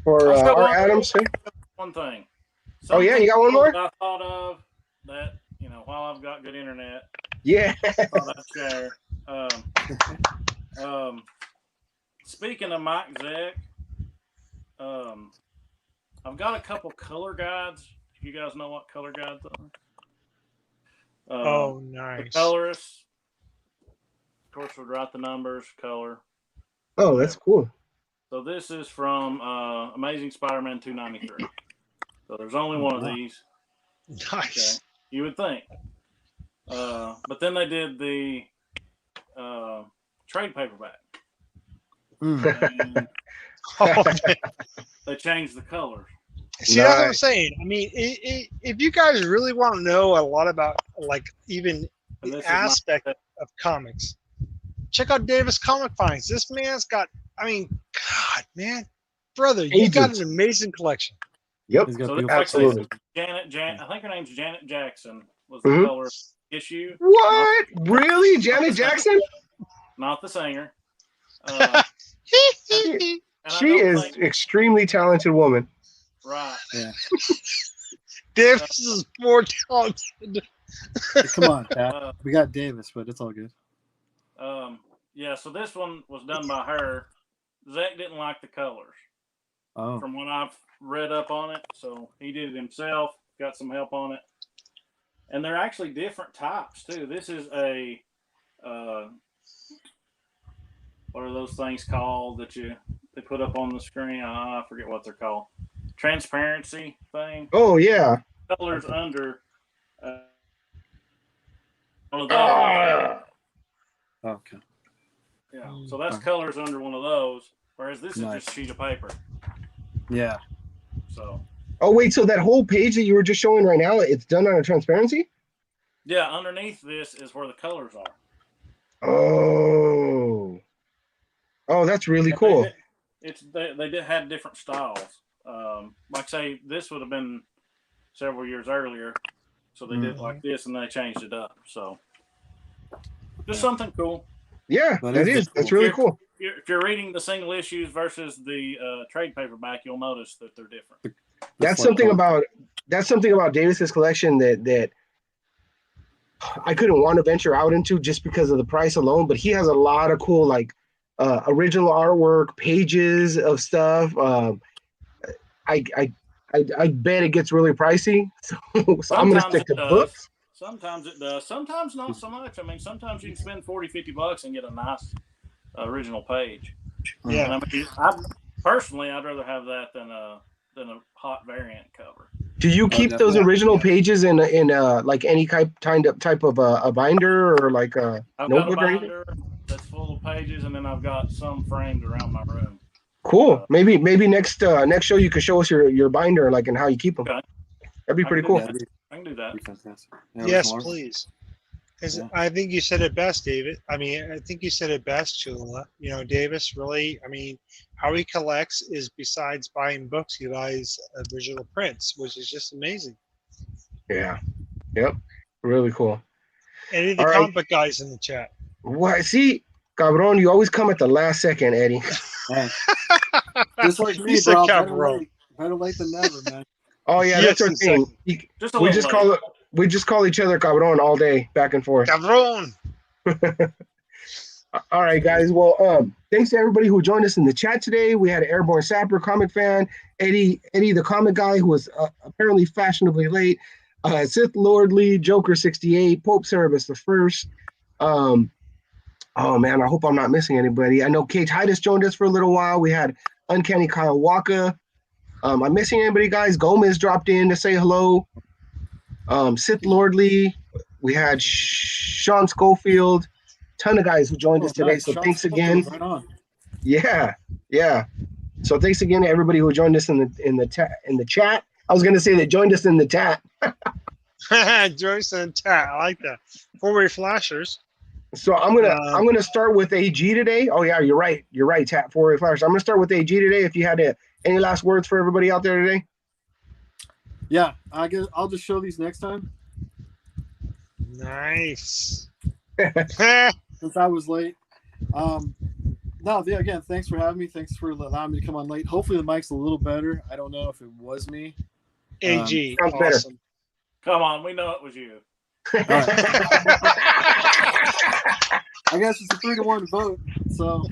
for I'll show our Adams. one thing. Oh yeah, you got one more? I thought of that, you know, while I've got good internet, Yeah. I thought I'd share. Speaking of Mike Zeck, I've got a couple color guides. If you guys know what color guides are. Oh, The nice. colorists, of course, would write the numbers, color. Oh, that's cool. So this is from Amazing Spider-Man 293. So there's only one of these. Nice. Okay. You would think. But then they did the trade paperback. And Oh, man. they changed the colors. See, that's what I'm Nice. saying. I mean, if you guys really want to know a lot about, like, even And the this aspect is of comics, check out Davis Comic Finds. This man's got, I mean, God, man, brother, you got Agents. an amazing collection. Yep. He's got So beautiful Absolutely. I think her name's Janet Jackson was the Mhm. color issue. What? Really? Janet Jackson? Not the singer. And She I she don't is think- extremely talented woman. right. Davis is more talented. Come on, Pat. Uh, We got Davis, but it's all good. yeah, so this one was done by her. Zach didn't like the colors Oh, from what I've read up on it, so he did it himself, got some help on it. And they're actually different types too. This is a what are those things called that they put up on the screen? I forget what they're called. Transparency thing. Oh yeah. Colors under one of those. Ah. okay. Yeah, so that's colors under one of those, whereas this is Nice. just a sheet of paper. Yeah. So Oh wait, so that whole page that you were just showing right now, it's done on a transparency? yeah, underneath this is where the colors are. Oh. Oh, that's really And cool. They had different styles. Like say this would have been several years earlier, so they did it like this and they changed it up. So just something cool. Yeah, That that is is. cool. That's really cool. If you're reading the single issues versus the trade paperback, you'll notice that they're different. That's like something cool. about Davis's collection that I couldn't want to venture out into just because of the price alone. But he has a lot of cool like original artwork, pages of stuff. I bet it gets really pricey, so I'm gonna Sometimes stick to it does. books. Sometimes it does. Sometimes not so much. I mean, sometimes you can spend $40-$50 and get a nice original page. Yeah. And I mean, I'd rather have that than a hot variant cover. Do you keep those definitely. original pages in like any type of a binder or like a I've got a notebook or anything? binder that's full of pages, and then I've got some framed around my room. Cool. Maybe next show you could show us your binder like and how you keep them. Okay. That'd be I pretty can cool. do that. I can do that. That'd be fantastic. Yeah, Yes, Marvel. please. Because Yeah. I think you said it best, David. I mean, I think you said it best, Chula. You know, Davis, really, I mean, how he collects is besides buying books, he buys visual prints, which is just amazing. Yeah. Yep. Really cool. Any of the All right. comic book guys in the chat. What? See, cabron, you always come at the last second, Eddie. Hey. Just like You me, said bro. cabron. Better late than never, man. Oh yeah, Yes, that's our thing. Just a We little just late. call each other cabron all day, back and forth. Cabron. All right, guys. Well, thanks to everybody who joined us in the chat today. We had an Airborne Sapper, comic fan, Eddie, the comic guy, who was apparently fashionably late. Sith Lord Lee, Joker 68, Pope Cerebus the First. Oh man, I hope I'm not missing anybody. I know Kate Titus joined us for a little while. We had Uncanny Kyle Walker. I'm missing anybody, guys? Gomez dropped in to say hello. Sith Lord Lee. We had Sean Schofield. Ton of guys who joined us today. Nice. So Sean thanks Schofield, again. Right on. Yeah. So thanks again to everybody who joined us in the chat. I was going to say that joined us in the chat. Joyce and Tat. I like that. Four-way flashers. So I'm gonna start with AG today. Oh yeah, you're right. Tat 4-way flash. I'm gonna start with AG today. If you had any last words for everybody out there today. Yeah, I guess I'll just show these next time. Nice. Since I was late. Again, thanks for having me. Thanks for allowing me to come on late. Hopefully the mic's a little better. I don't know if it was me. AG. Sounds better. Awesome. Come on, we know it was you. All right. I guess it's a 3-1 vote. So,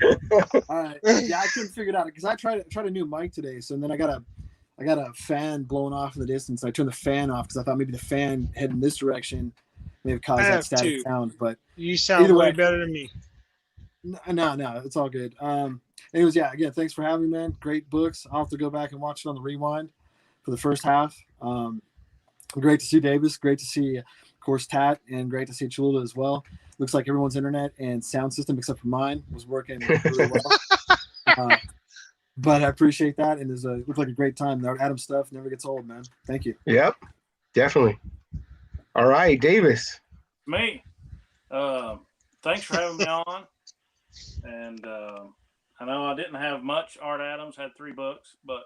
all right. Yeah, I couldn't figure it out because I tried a new mic today. So then I got a fan blowing off in the distance. I turned the fan off because I thought maybe the fan heading this direction may have caused that static sound. But you sound way better than me. No, it's all good. Anyways, yeah, again, thanks for having me, man. Great books. I'll have to go back and watch it on the rewind for the first half. Great to see Davis. Great to see, of course, Tat, and great to see Cholula as well. Looks like everyone's internet and sound system, except for mine, was working really well. But I appreciate that, and it looked like a great time. That Adam stuff never gets old, man. Thank you. Yep, definitely. All right, Davis. Me. Thanks for having me on. And I know I didn't have much. Art Adams had 3 books, but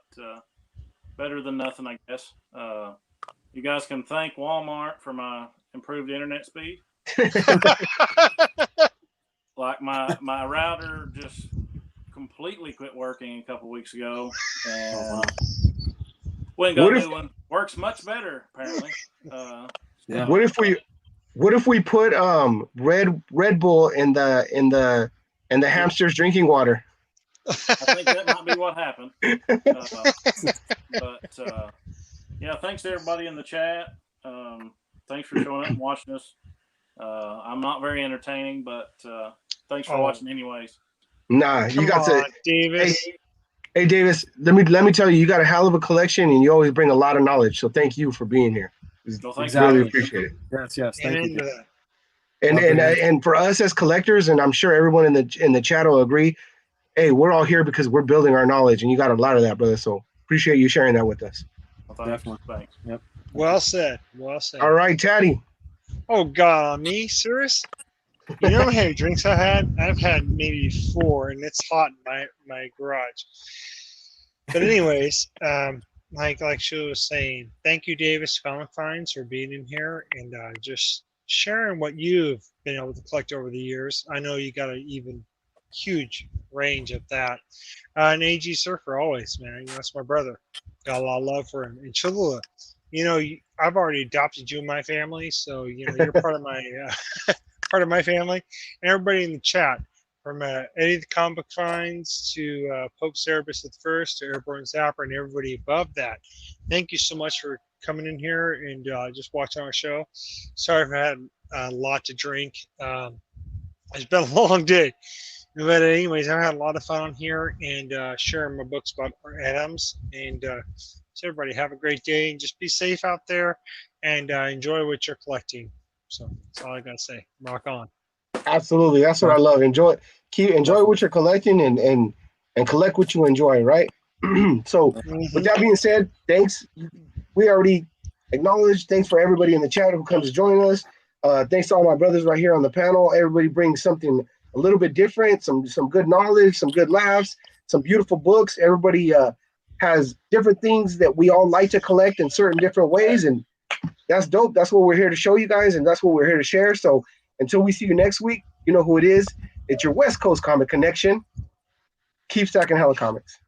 better than nothing, I guess. You guys can thank Walmart for my improved internet speed. Like my router just completely quit working a couple weeks ago, and went got a new one. Works much better apparently. Yeah. What if we put Red Bull in the hamster's drinking water? I think that might be what happened. But yeah, thanks to everybody in the chat. Thanks for showing up and watching us. I'm not very entertaining, but thanks for watching anyways. Nah, you got to, Davis. Hey, Davis. Let me tell you, you got a hell of a collection, and you always bring a lot of knowledge. So thank you for being here. Really appreciate it. Yes. Thank you. And for us as collectors, and I'm sure everyone in the chat will agree. Hey, we're all here because we're building our knowledge, and you got a lot of that, brother. So appreciate you sharing that with us. Well, Definitely. Thanks. Yep. Well said. All right, Taddy. Oh God, me? Serious? You know how many drinks I had? I've had maybe 4, and it's hot in my garage. But anyways, like she was saying, thank you, Davis Comic Finds, for being in here and just sharing what you've been able to collect over the years. I know you got an even huge range of that. And AG Surfer always, man. You know, that's my brother. Got a lot of love for him. And Cholula, you know, I've already adopted you in my family, so you know you're part of my family. And everybody in the chat, from Eddie the Comic Finds to Pope Cerebus the First to Airborne Zapper and everybody above that. Thank you so much for coming in here and just watching our show. Sorry if I had a lot to drink. It's been a long day. But anyways, I've had a lot of fun on here and sharing my books about Adams. And so everybody have a great day and just be safe out there and enjoy what you're collecting. So that's all I gotta say. Rock on. Absolutely, that's what I love. Enjoy what you're collecting and collect what you enjoy, right? So with that being said, thanks. We already acknowledge. Thanks for everybody in the chat who comes to join us. Thanks to all my brothers right here on the panel. Everybody brings something a little bit different, some good knowledge, some good laughs, some beautiful books. Everybody has different things that we all like to collect in certain different ways, and that's dope. That's what we're here to show you guys, and that's what we're here to share. So until we see you next week, you know who it is. It's your West Coast Comic Connection. Keep stacking hella comics.